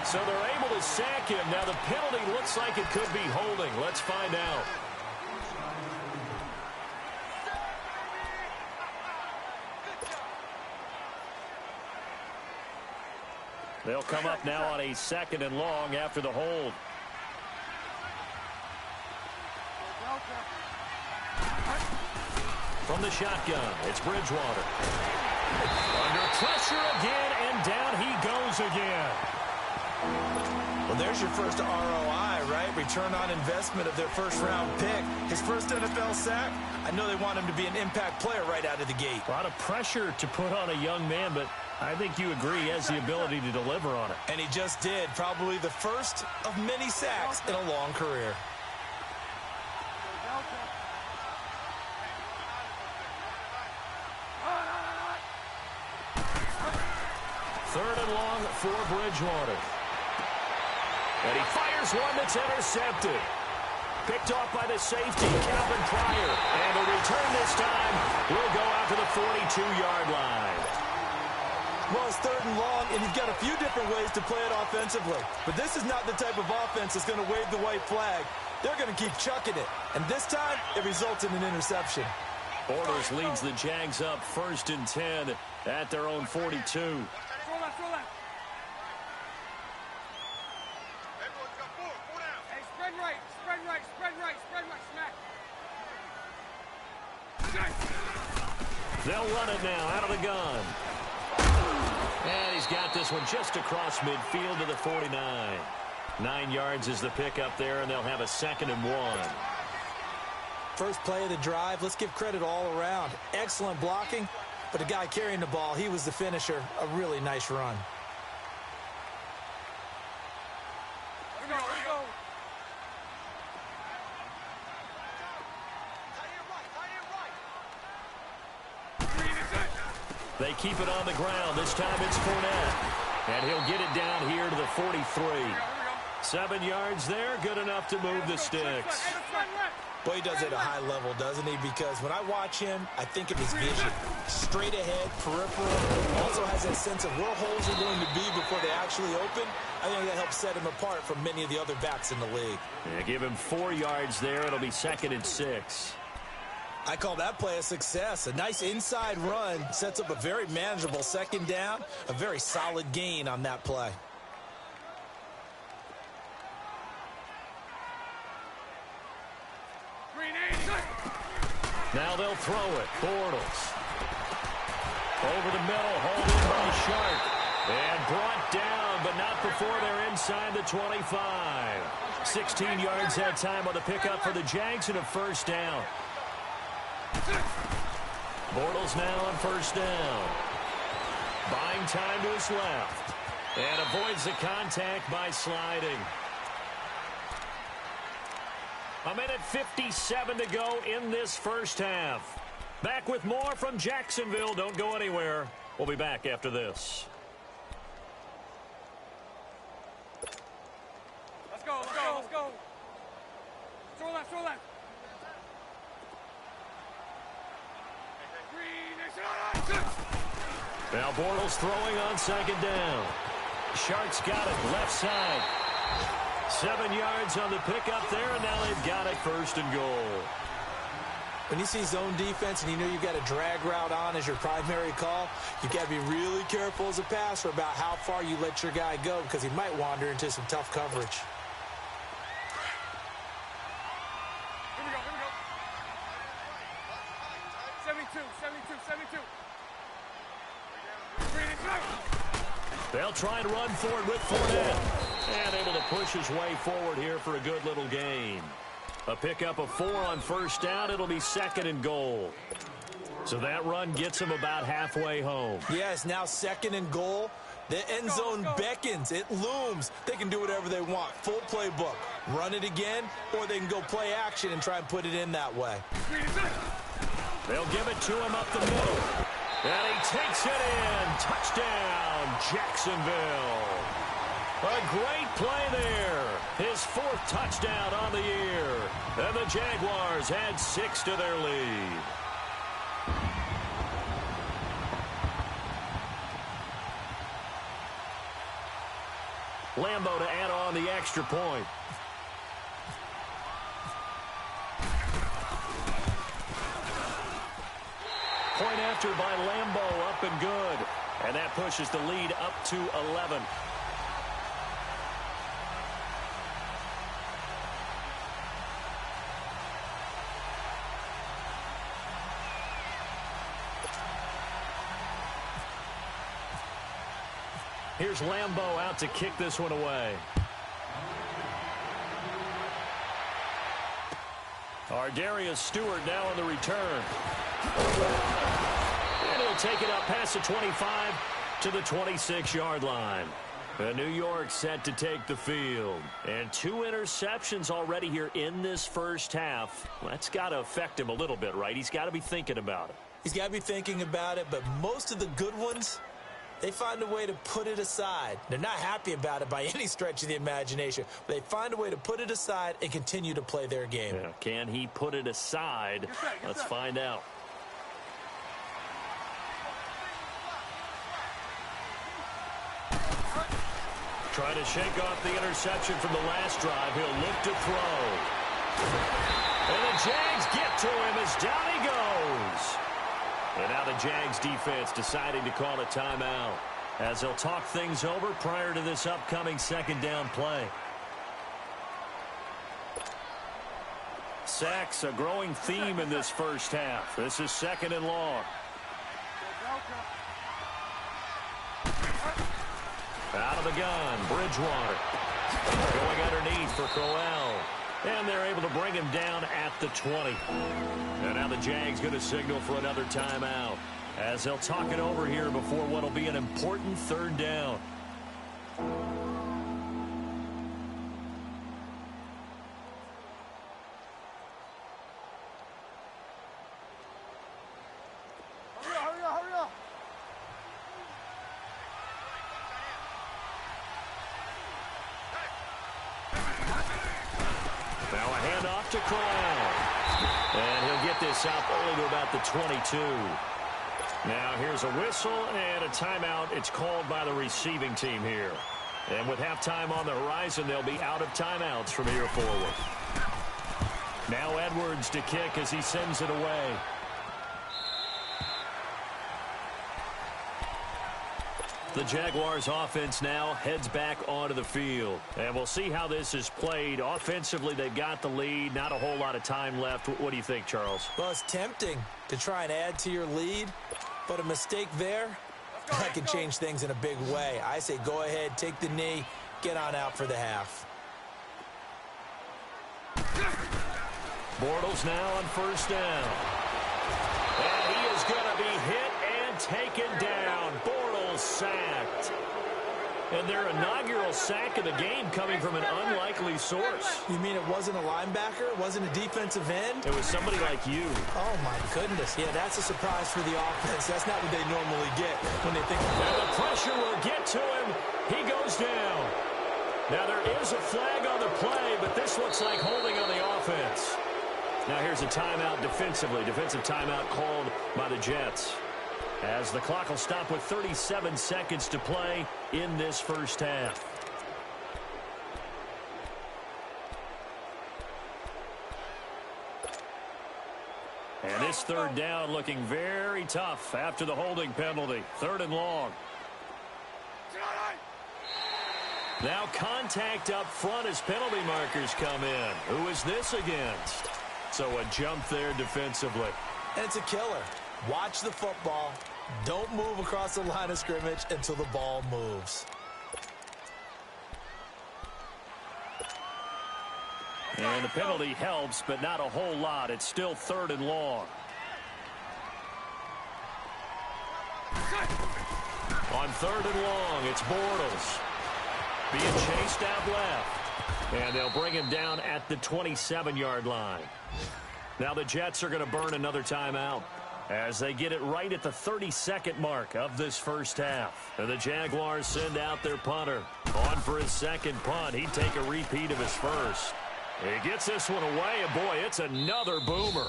So they're able to sack him. Now the penalty looks like it could be holding. Let's find out. They'll come up now on a 2nd and long after the hold. From the shotgun, it's Bridgewater. Under pressure again, and down he goes again. Well, there's your first ROI, right? Return on investment of their first-round pick. His first NFL sack, I know they want him to be an impact player right out of the gate. A lot of pressure to put on a young man, but I think you agree he has the ability to deliver on it. And he just did. Probably the first of many sacks in a long career. and long for Bridgewater. And he fires one that's intercepted. Picked off by the safety, Calvin Pryor. And the return this time will go out to the 42-yard line. Well, it's 3rd and long, and you've got a few different ways to play it offensively. But this is not the type of offense that's going to wave the white flag. They're going to keep chucking it. And this time, it results in an interception. Bortles leads the Jags up 1st and 10 at their own 42. Throw left, throw left. Hey, spread right, spread right, spread right, spread right, smack. They'll run it now out of the gun. And he's got this one just across midfield to the 49. 9 yards is the pickup there, and they'll have a 2nd and 1. First play of the drive, let's give credit all around. Excellent blocking, but the guy carrying the ball, he was the finisher. A really nice run. Here we go, here we go. They keep it on the ground. This time it's Fournette. And he'll get it down here to the 43. 7 yards there, good enough to move the sticks. Boy, he does it at a high level, doesn't he? Because when I watch him, I think of his vision. Straight ahead, peripheral. Also has that sense of where holes are going to be before they actually open. I think that helps set him apart from many of the other backs in the league. Yeah, give him 4 yards there. It'll be 2nd and 6. I call that play a success. A nice inside run sets up a very manageable 2nd down. A very solid gain on that play. Now they'll throw it. Bortles. Over the middle, hauled in by Sharp. And brought down, but not before they're inside the 25. 16 yards that time on the pickup for the Jags and a 1st down. Bortles now on 1st down. Buying time to his left. And avoids the contact by sliding. 1:57 to go in this 1st half. Back with more from Jacksonville. Don't go anywhere. We'll be back after this. Let's go, let's go, let's go. Throw left, throw left. Now Bortles throwing on 2nd down. Shark's got it left side. 7 yards on the pickup there, and now they've got it 1st and goal. When you see zone defense and you know you've got a drag route on as your primary call, you've got to be really careful as a passer about how far you let your guy go because he might wander into some tough coverage. Here we go, here we go. 72, 72, 72. They'll try and run for it with Fournette. And able to push his way forward here for a good little gain. A pickup of 4 on 1st down. It'll be 2nd and goal. So that run gets him about halfway home. Yes, now 2nd and goal. The end zone beckons. It looms. They can do whatever they want. Full playbook. Run it again, or they can go play action and try and put it in that way. They'll give it to him up the middle. And he takes it in. Touchdown, Jacksonville. A great play there. His 4th touchdown on the year. And the Jaguars add 6 to their lead. Lambo to add on the extra point. Point after by Lambo, up and good. And that pushes the lead up to 11. Here's Lambo out to kick this one away. Ardarius Stewart now on the return. And he'll take it up past the 25 to the 26-yard line. New York set to take the field. And 2 interceptions already here in this 1st half. Well, that's got to affect him a little bit, right? He's got to be thinking about it. He's got to be thinking about it, but most of the good ones, they find a way to put it aside. They're not happy about it by any stretch of the imagination, but they find a way to put it aside and continue to play their game. Yeah, can he put it aside? Let's find out. Trying to shake off the interception from the last drive. He'll look to throw. And the Jags get to him as down he goes. And now the Jags defense deciding to call a timeout as they'll talk things over prior to this upcoming second down play. Sacks, a growing theme in this first half. This is second and long. Out of the gun, Bridgewater. Going underneath for Crowell. And they're able to bring him down at the 20. And now the Jags going to signal for another timeout as they'll talk it over here before what will be an important third down. To Crowell. And he'll get this out only to about the 22. Now here's a whistle and a timeout. It's called by the receiving team here. And with halftime on the horizon, they'll be out of timeouts from here forward. Now Edwards to kick as he sends it away. The Jaguars offense now heads back onto the field. And we'll see how this is played. Offensively, they've got the lead. Not a whole lot of time left. What do you think, Charles? Well, it's tempting to try and add to your lead, but a mistake there, that can change things in a big way. I say go ahead, take the knee, get on out for the half. Bortles now on first down. And he is going to be hit and taken down. Bortles sacked. And their inaugural sack of the game coming from an unlikely source. You mean it wasn't a linebacker? It wasn't a defensive end? It was somebody like you. Oh, my goodness. Yeah, that's a surprise for the offense. That's not what they normally get when they think. And the pressure will get to him. He goes down. Now, there is a flag on the play, but this looks like holding on the offense. Now, here's a timeout defensively. Defensive timeout called by the Jets. As the clock will stop with 37 seconds to play in this first half. And this third down looking very tough after the holding penalty. Third and long. Now contact up front as penalty markers come in. Who is this against? So a jump there defensively. And it's a killer. Watch the football. Don't move across the line of scrimmage until the ball moves. And the penalty helps, but not a whole lot. It's still third and long. On third and long, it's Bortles. Being chased out left. And they'll bring him down at the 27-yard line. Now the Jets are going to burn another timeout as they get it right at the 32nd mark of this first half. And the Jaguars send out their punter. On for his second punt. He'd take a repeat of his first. He gets this one away, and boy, it's another boomer.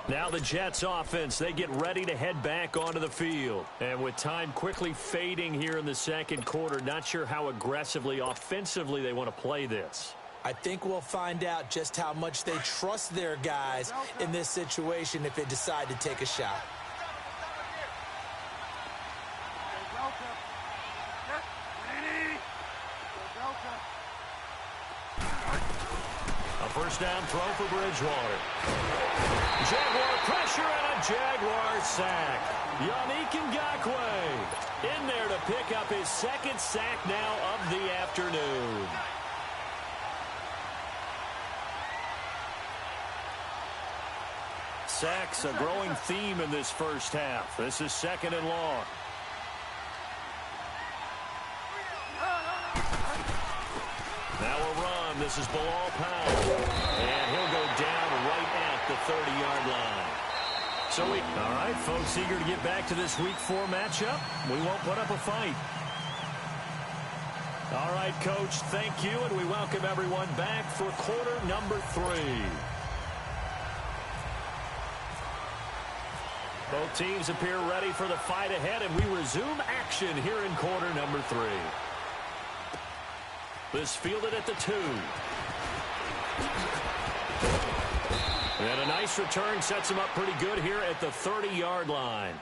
Now the Jets offense, they get ready to head back onto the field. And with time quickly fading here in the second quarter, not sure how aggressively, offensively they want to play this. I think we'll find out just how much they trust their guys in this situation if they decide to take a shot. A first down throw for Bridgewater. Jaguar pressure and a Jaguar sack. Yannick Ngakoue in there to pick up his second sack now of the afternoon. Sacks, a growing theme in this first half. This is second and long. Now a run. This is Bilal Powell. And he'll go down right at the 30-yard line. All right, folks, eager to get back to this Week 4 matchup. We won't put up a fight. All right, Coach, thank you, and we welcome everyone back for quarter number 3. Both teams appear ready for the fight ahead, and we resume action here in quarter number 3. This fielded at the 2. And a nice return sets him up pretty good here at the 30-yard line.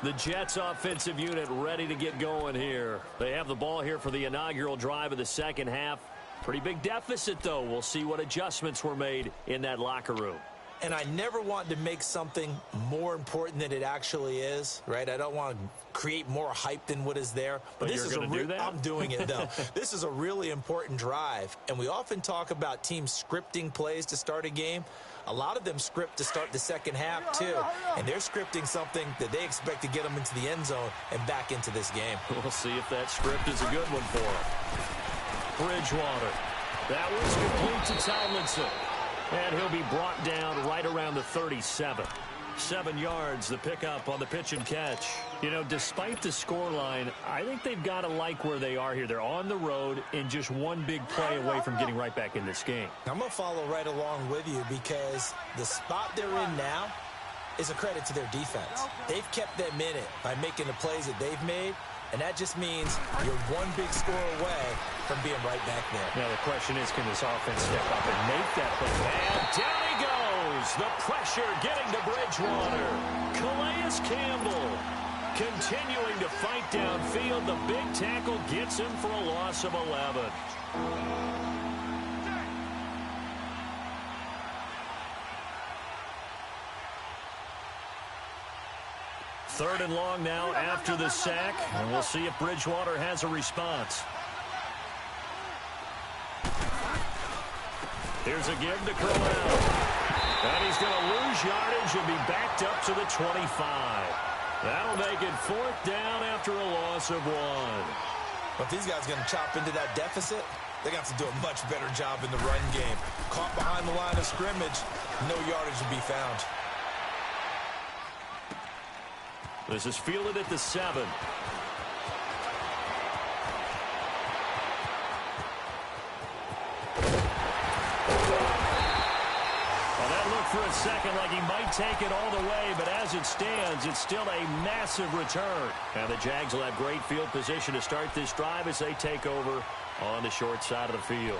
The Jets offensive unit ready to get going here. They have the ball here for the inaugural drive of the second half. Pretty big deficit, though. We'll see what adjustments were made in that locker room. And I never want to make something more important than it actually is, right? I don't want to create more hype than what is there. But this is I'm doing it, though. This is a really important drive. And we often talk about teams scripting plays to start a game. A lot of them script to start the second half, too. And they're scripting something that they expect to get them into the end zone and back into this game. We'll see if that script is a good one for them. Bridgewater. That was complete to Tomlinson. And he'll be brought down right around the 37. 7 yards, the pickup on the pitch and catch. You know, despite the scoreline, I think they've got to like where they are here. They're on the road and just one big play away from getting right back in this game. I'm going to follow right along with you because the spot they're in now is a credit to their defense. They've kept them in it by making the plays that they've made, and that just means you're one big score away from being right back there. Now the question is, can this offense step up and make that play? And down he goes. The pressure getting to Bridgewater. Calais Campbell continuing to fight downfield. The big tackle gets him for a loss of 11. Third and long now after the sack, and we'll see if Bridgewater has a response. Here's a give to Crowell. And he's going to lose yardage and be backed up to the 25. That'll make it 4th down after a loss of 1. But if these guys are going to chop into that deficit, they're going to have to do a much better job in the run game. Caught behind the line of scrimmage, no yardage to be found. This is fielded at the 7. For a second like he might take it all the way, but as it stands, it's still a massive return. And the Jags will have great field position to start this drive as they take over on the short side of the field.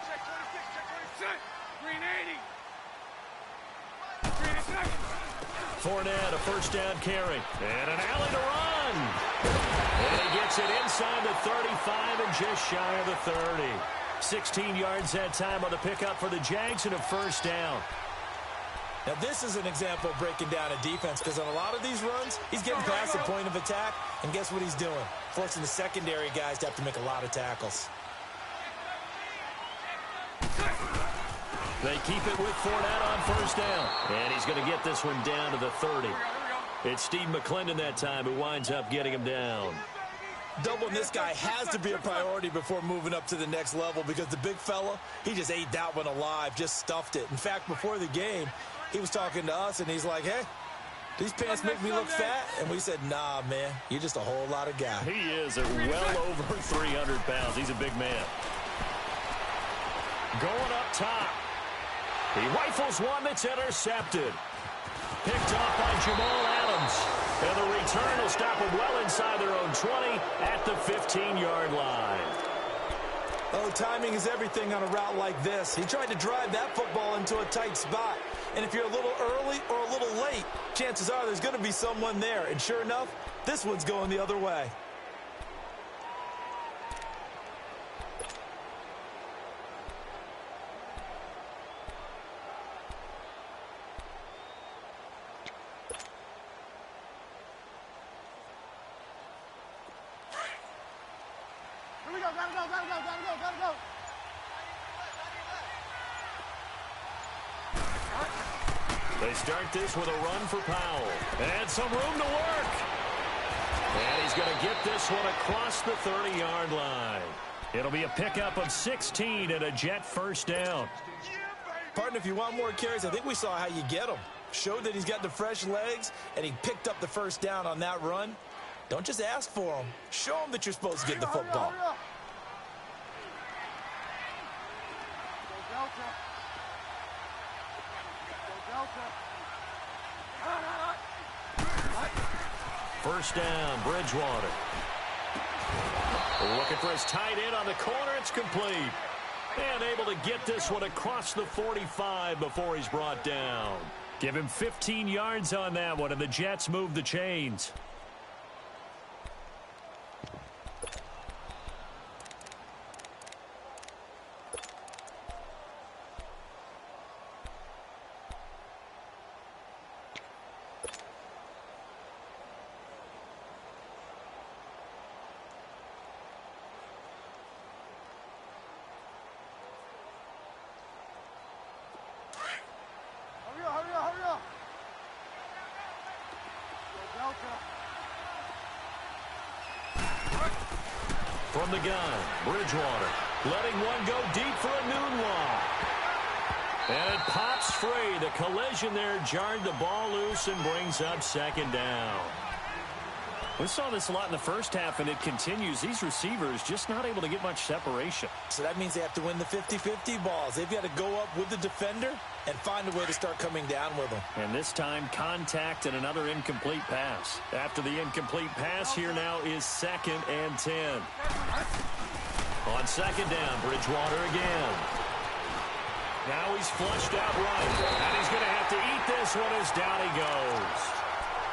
Check 26, check 26. Green 80. Green is second. Fournette, a first down carry. And an alley to run. And he gets it inside the 35 and just shy of the 30. 16 yards that time on the pickup for the Jags and a first down. Now, this is an example of breaking down a defense because on a lot of these runs, he's getting past the point of attack, and guess what he's doing? Forcing the secondary guys to have to make a lot of tackles. They keep it with Fournette on first down. And he's going to get this one down to the 30. It's Steve McClendon that time who winds up getting him down. Doubling this guy has to be a priority before moving up to the next level because the big fella, he just ate that one alive, just stuffed it. In fact, before the game, he was talking to us, and he's like, hey, these pants make me look fat? And we said, nah, man, you're just a whole lot of guy. He is at well over 300 pounds. He's a big man. Going up top. He rifles one that's intercepted. Picked off by Jamal Adams. And the return will stop them well inside their own 20 at the 15-yard line. Oh, timing is everything on a route like this. He tried to drive that football into a tight spot. And if you're a little early or a little late, chances are there's going to be someone there. And sure enough, this one's going the other way. Gotta go. They start this with a run for Powell. And some room to work. And he's going to get this one across the 30-yard line. It'll be a pickup of 16 and a Jet first down. Partner, if you want more carries, I think we saw how you get them. Showed that he's got the fresh legs, and he picked up the first down on that run. Don't just ask for them. Show them that you're supposed to get the football. First down, Bridgewater. Looking for his tight end on the corner. It's complete. And able to get this one across the 45 before he's brought down. Give him 15 yards on that one, and the Jets move the chains. From the gun, Bridgewater letting one go deep for a noon walk. And it pops free. The collision there jarred the ball loose and brings up second down. We saw this a lot in the first half, and it continues. These receivers just not able to get much separation. So that means they have to win the 50-50 balls. They've got to go up with the defender and find a way to start coming down with them. And this time, contact and another incomplete pass. After the incomplete pass, here now is 2nd and 10. On second down, Bridgewater again. Now he's flushed out right, and he's going to have to eat this one as down he goes.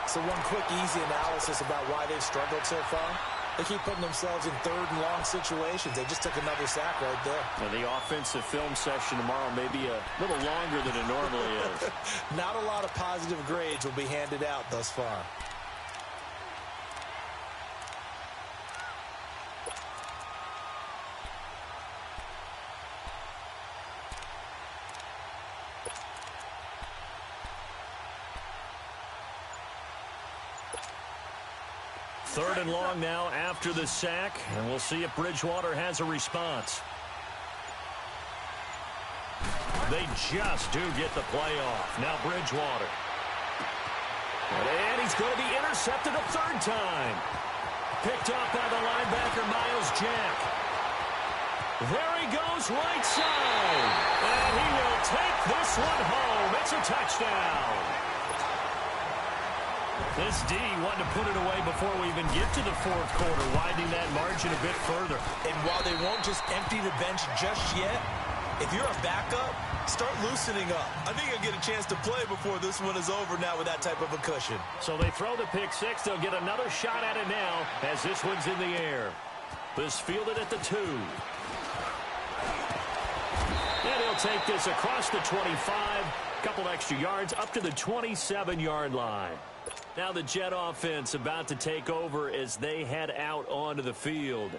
So one quick, easy analysis about why they've struggled so far. They keep putting themselves in third and long situations. They just took another sack right there. And the offensive film session tomorrow may be a little longer than it normally is. Not a lot of positive grades will be handed out thus far. Third and long now after the sack, and we'll see if Bridgewater has a response. They just do get the play off. Now Bridgewater. And he's going to be intercepted a third time. Picked off by the linebacker, Miles Jack. There he goes, right side. And he will take this one home. It's a touchdown. This D wanted to put it away before we even get to the fourth quarter, widening that margin a bit further. And while they won't just empty the bench just yet, if you're a backup, start loosening up. I think you'll get a chance to play before this one is over now with that type of a cushion. So they throw the pick six. They'll get another shot at it now as this one's in the air. This fielded at the 2. And he'll take this across the 25. Couple extra yards up to the 27-yard line. Now the Jet offense about to take over as they head out onto the field.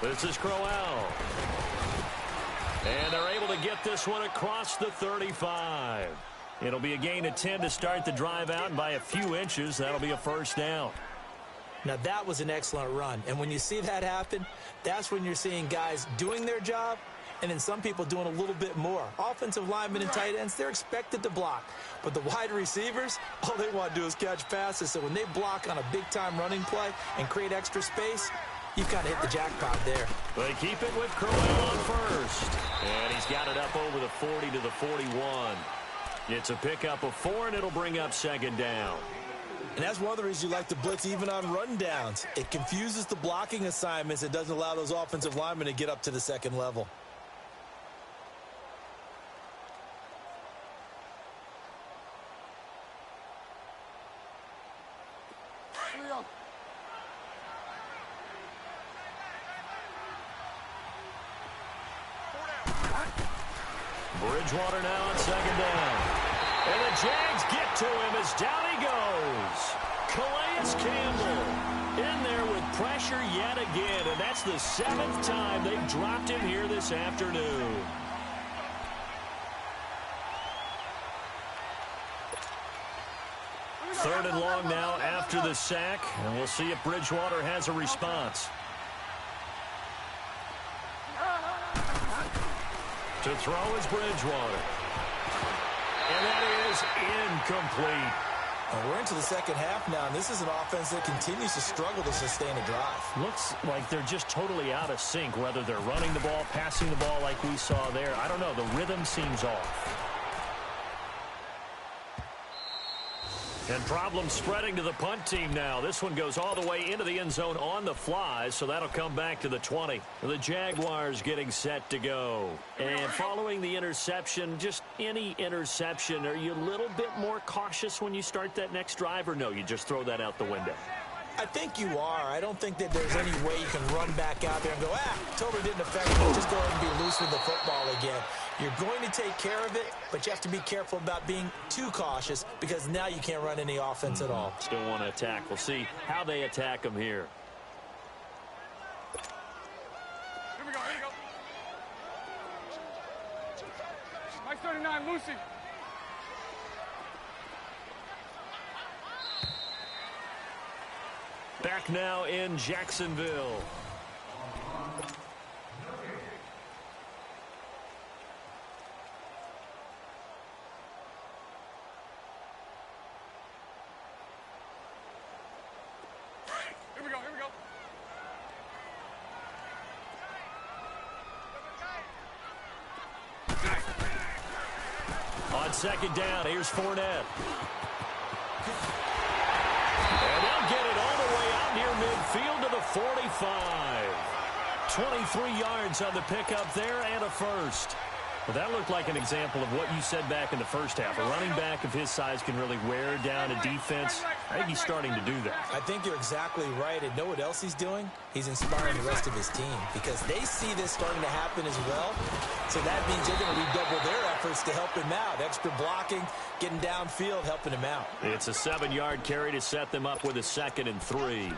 This is Crowell. And they're able to get this one across the 35. It'll be a gain of 10 to start the drive out, and by a few inches, that'll be a first down. Now, that was an excellent run. And when you see that happen, that's when you're seeing guys doing their job and then some people doing a little bit more. Offensive linemen and tight ends, they're expected to block. But the wide receivers, all they want to do is catch passes. So when they block on a big-time running play and create extra space, you kind of hit the jackpot there. They keep it with Crowell on first. And he's got it up over the 40 to the 41. It's a pickup of 4, and it'll bring up second down. And that's one of the reasons you like to blitz even on rundowns. It confuses the blocking assignments. It doesn't allow those offensive linemen to get up to the second level. Bridgewater now on second down. And the Jags get to him as down he goes. Calais Campbell in there with pressure yet again, and that's the 7th time they've dropped him here this afternoon. Third and long now after the sack, and we'll see if Bridgewater has a response. To throw is Bridgewater. And that is incomplete. And we're into the second half now, and this is an offense that continues to struggle to sustain a drive. Looks like they're just totally out of sync, whether they're running the ball, passing the ball like we saw there. I don't know. The rhythm seems off. And problem spreading to the punt team now. This one goes all the way into the end zone on the fly, so that'll come back to the 20. The Jaguars getting set to go. And following the interception, just any interception, are you a little bit more cautious when you start that next drive, or no, you just throw that out the window? I think you are. I don't think that there's any way you can run back out there and go, totally didn't affect me. Just go ahead and be loose with the football again. You're going to take care of it, but you have to be careful about being too cautious because now you can't run any offense at all. Still want to attack. We'll see how they attack them here. Here we go, here we go. Mike 39, Lucy. Back now in Jacksonville. Here we go, here we go. On second down, here's Fournette. And they'll get it all the way out near midfield to the 45. 23 yards on the pickup there and a first. Well, that looked like an example of what you said back in the first half. A running back of his size can really wear down a defense. I think he's starting to do that. I think you're exactly right. And know what else he's doing? He's inspiring the rest of his team because they see this starting to happen as well. So that means they're going to redouble their efforts to help him out. Extra blocking, getting downfield, helping him out. It's a 7-yard carry to set them up with a 2nd and 3.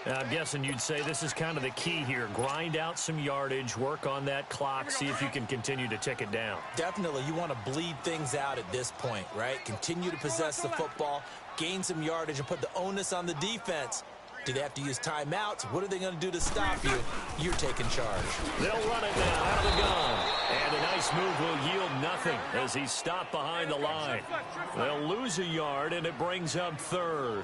I'm guessing you'd say this is kind of the key here. Grind out some yardage, work on that clock, see if you can continue to tick it down. Definitely, you want to bleed things out at this point, right? Continue to possess the football, gain some yardage, and put the onus on the defense. Do they have to use timeouts? What are they going to do to stop you? You're taking charge. They'll run it now out of the gun. And a nice move will yield nothing as he's stopped behind the line. They'll lose a yard, and it brings up 3rd.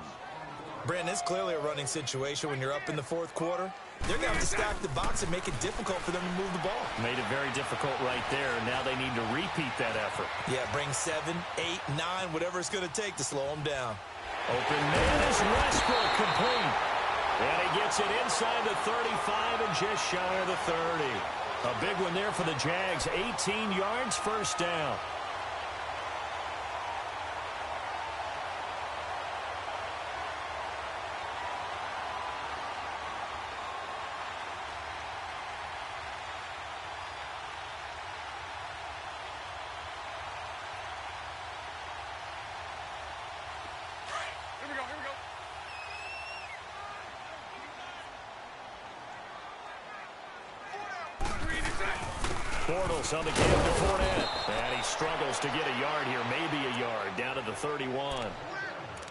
Brandon, it's clearly a running situation when you're up in the 4th quarter. They're going to have to stack the box and make it difficult for them to move the ball. Made it very difficult right there. Now they need to repeat that effort. Yeah, bring 7, 8, 9, whatever it's going to take to slow them down. Open man is Westbrook, complete. And he gets it inside the 35 and just shy of the 30. A big one there for the Jags. 18 yards, first down. Bortles on the kick to Fournette. And he struggles to get a yard here, maybe a yard, down to the 31.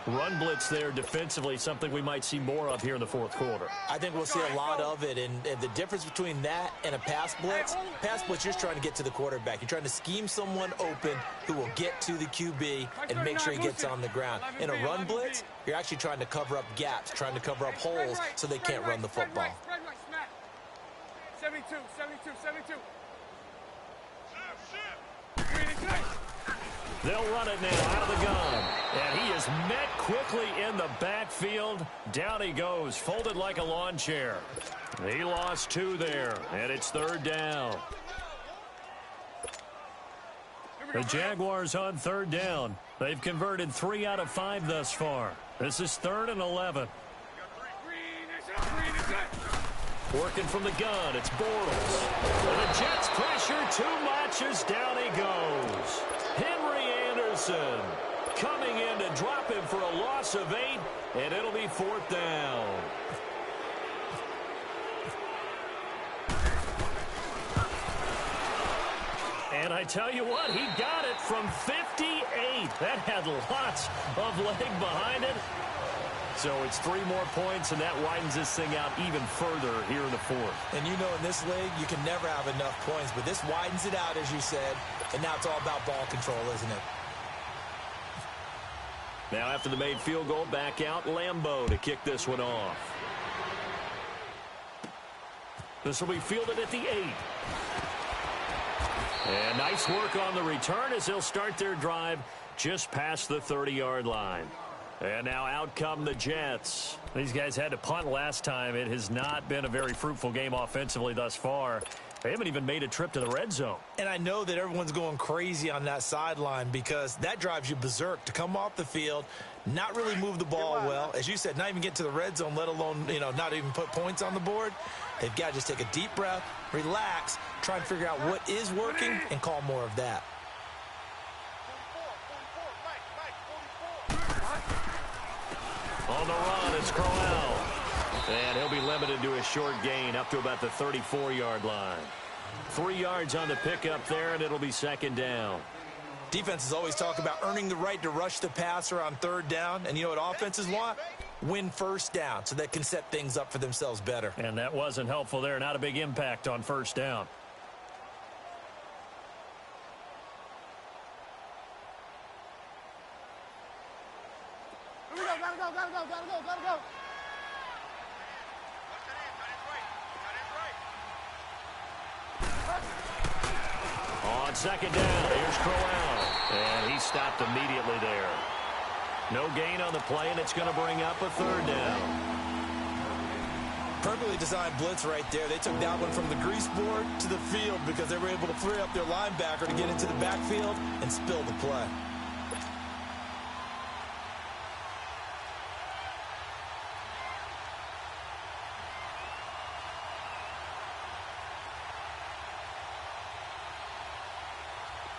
Run blitz there defensively, something we might see more of here in the 4th quarter. I think we'll see a lot of it, and the difference between that and a pass blitz, you're just trying to get to the quarterback. You're trying to scheme someone open who will get to the QB and make sure he gets on the ground. In a run blitz, you're actually trying to cover up gaps, trying to cover up holes so they can't run the football. 72, 72, 72. They'll run it now out of the gun. And he is met quickly in the backfield. Down he goes, folded like a lawn chair. He lost 2 there, and it's 3rd down. The Jaguars on 3rd down. They've converted 3 out of 5 thus far. This is 3rd and 11. Working from the gun, it's Bortles. And the Jets pressure too much as down he goes. Henry Anderson coming in to drop him for a loss of 8, and it'll be 4th down. And I tell you what, he got it from 58. That had lots of leg behind it. So it's 3 more points, and that widens this thing out even further here in the 4th. And you know, in this league, you can never have enough points, but this widens it out, as you said, and now it's all about ball control, isn't it? Now after the made field goal, back out Lambeau to kick this one off. This will be fielded at the 8. And nice work on the return as they'll start their drive just past the 30-yard line. And now out come the Jets. These guys had to punt last time. It has not been a very fruitful game offensively thus far. They haven't even made a trip to the red zone. And I know that everyone's going crazy on that sideline because that drives you berserk to come off the field, not really move the ball well. As you said, not even get to the red zone, let alone, not even put points on the board. They've got to just take a deep breath, relax, try and figure out what is working and call more of that. On the run, it's Crowell. And he'll be limited to a short gain up to about the 34-yard line. 3 yards on the pickup there, and it'll be 2nd down. Defenses always talk about earning the right to rush the passer on 3rd down. And you know what offenses want? Win 1st down so they can set things up for themselves better. And that wasn't helpful there. Not a big impact on 1st down. Gotta go. On 2nd down, here's Crowell. And he stopped immediately there. No gain on the play, and it's going to bring up a 3rd down. Perfectly designed blitz right there. They took that one from the grease board to the field because they were able to free up their linebacker to get into the backfield and spill the play.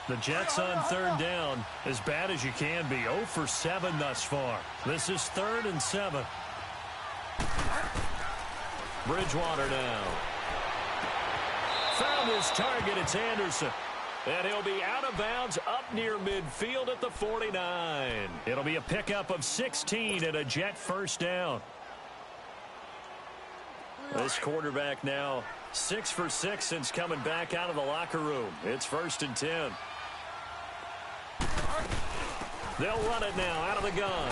The Jets on 3rd down, as bad as you can be. 0 for 7 thus far. This is 3rd and 7. Bridgewater now. Found his target. It's Anderson. And he'll be out of bounds up near midfield at the 49. It'll be a pickup of 16 and a Jet 1st down. This quarterback now 6 for 6 since coming back out of the locker room. It's 1st and 10. They'll run it now out of the gun.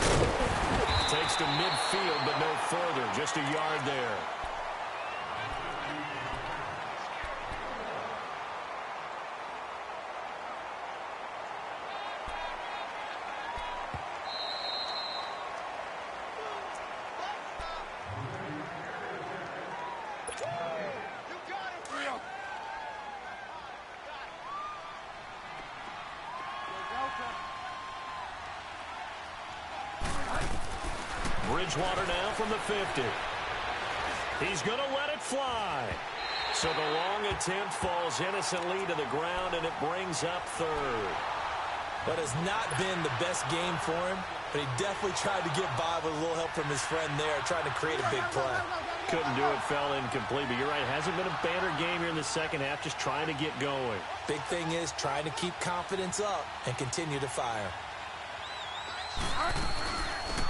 Takes to midfield, but no further. Just a yard there. Bridgewater now from the 50. He's going to let it fly. So the long attempt falls innocently to the ground, and it brings up 3rd. That has not been the best game for him, but he definitely tried to get by with a little help from his friend there, trying to create a big play. Couldn't do it, fell incomplete, but you're right, it hasn't been a banner game here in the 2nd half, just trying to get going. Big thing is trying to keep confidence up and continue to fire.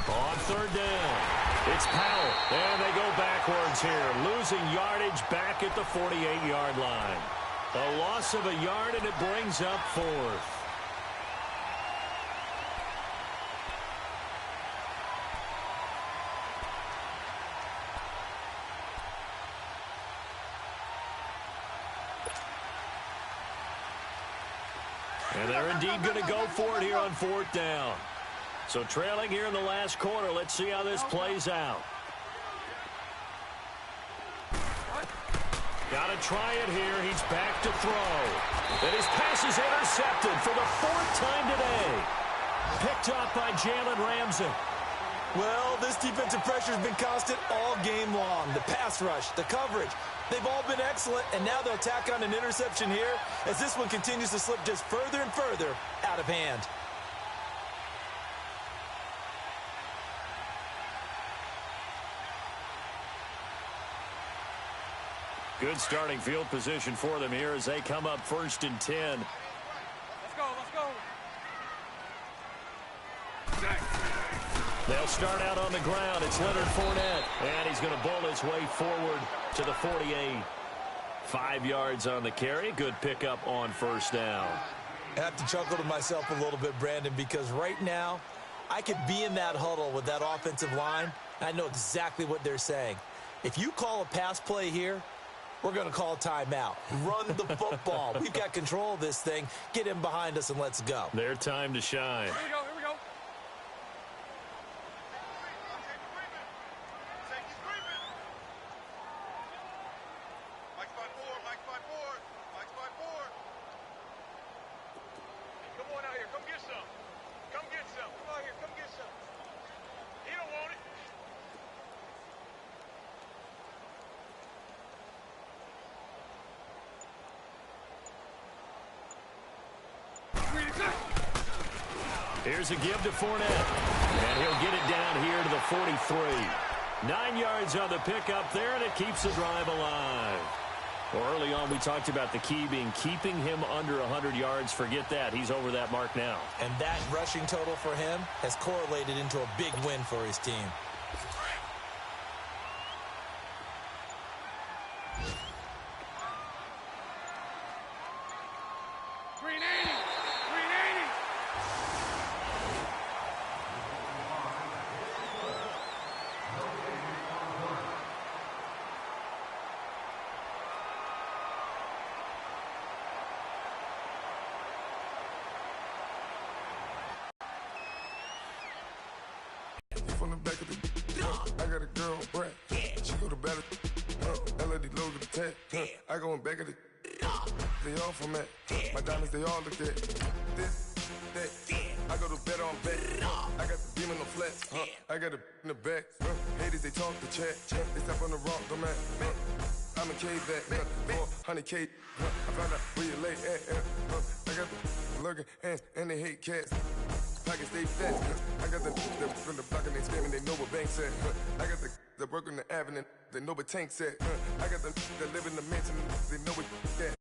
On 3rd down, it's Powell, and they go backwards here, losing yardage back at the 48-yard line. A loss of a yard, and it brings up 4th. And they're indeed going to go for it here on 4th down. So trailing here in the last quarter, let's see how this plays out. Got to try it here. He's back to throw. And his pass is intercepted for the 4th time today. Picked up by Jalen Ramsey. Well, this defensive pressure has been constant all game long. The pass rush, the coverage, they've all been excellent, and now they'll tack on an interception here as this one continues to slip just further and further out of hand. Good starting field position for them here as they come up 1st and 10. Let's go, let's go. They'll start out on the ground. It's Leonard Fournette, and he's going to bowl his way forward to the 48. 5 yards on the carry. Good pickup on 1st down. I have to chuckle to myself a little bit, Brandon, because right now I could be in that huddle with that offensive line. I know exactly what they're saying. If you call a pass play here, we're going to call a timeout. Run the football. We've got control of this thing. Get him behind us and let's go. Their time to shine. Here we go, here we go. Come on out here, come get some. Come get some. Come out here, come get some. He don't want it. Here's a give to Fournette, and he'll get it down here to the 43. 9 yards on the pickup there, and it keeps the drive alive. Well, early on, we talked about the key being keeping him under 100 yards. Forget that. He's over that mark now. And that rushing total for him has correlated into a big win for his team. Green 80. Green 80. From the back of the I got a girl, Brad. She go to battle. LED logo the tag. I go in back of the they all from that. My diamonds, they all look at this, that. I go to bed on bed. I got the beam in the flats. I got it in the back. Haters, they talk the chat. They step on the rock, don't man. I'm a K-back, 400K. I found out where you lay at. I got the lurking hands and they hate cats. Pockets stay fat. I got the from the block and they screaming, they know what banks at. I got the work on the avenue, they know what tanks at. I got the live in the mansion, they know what at.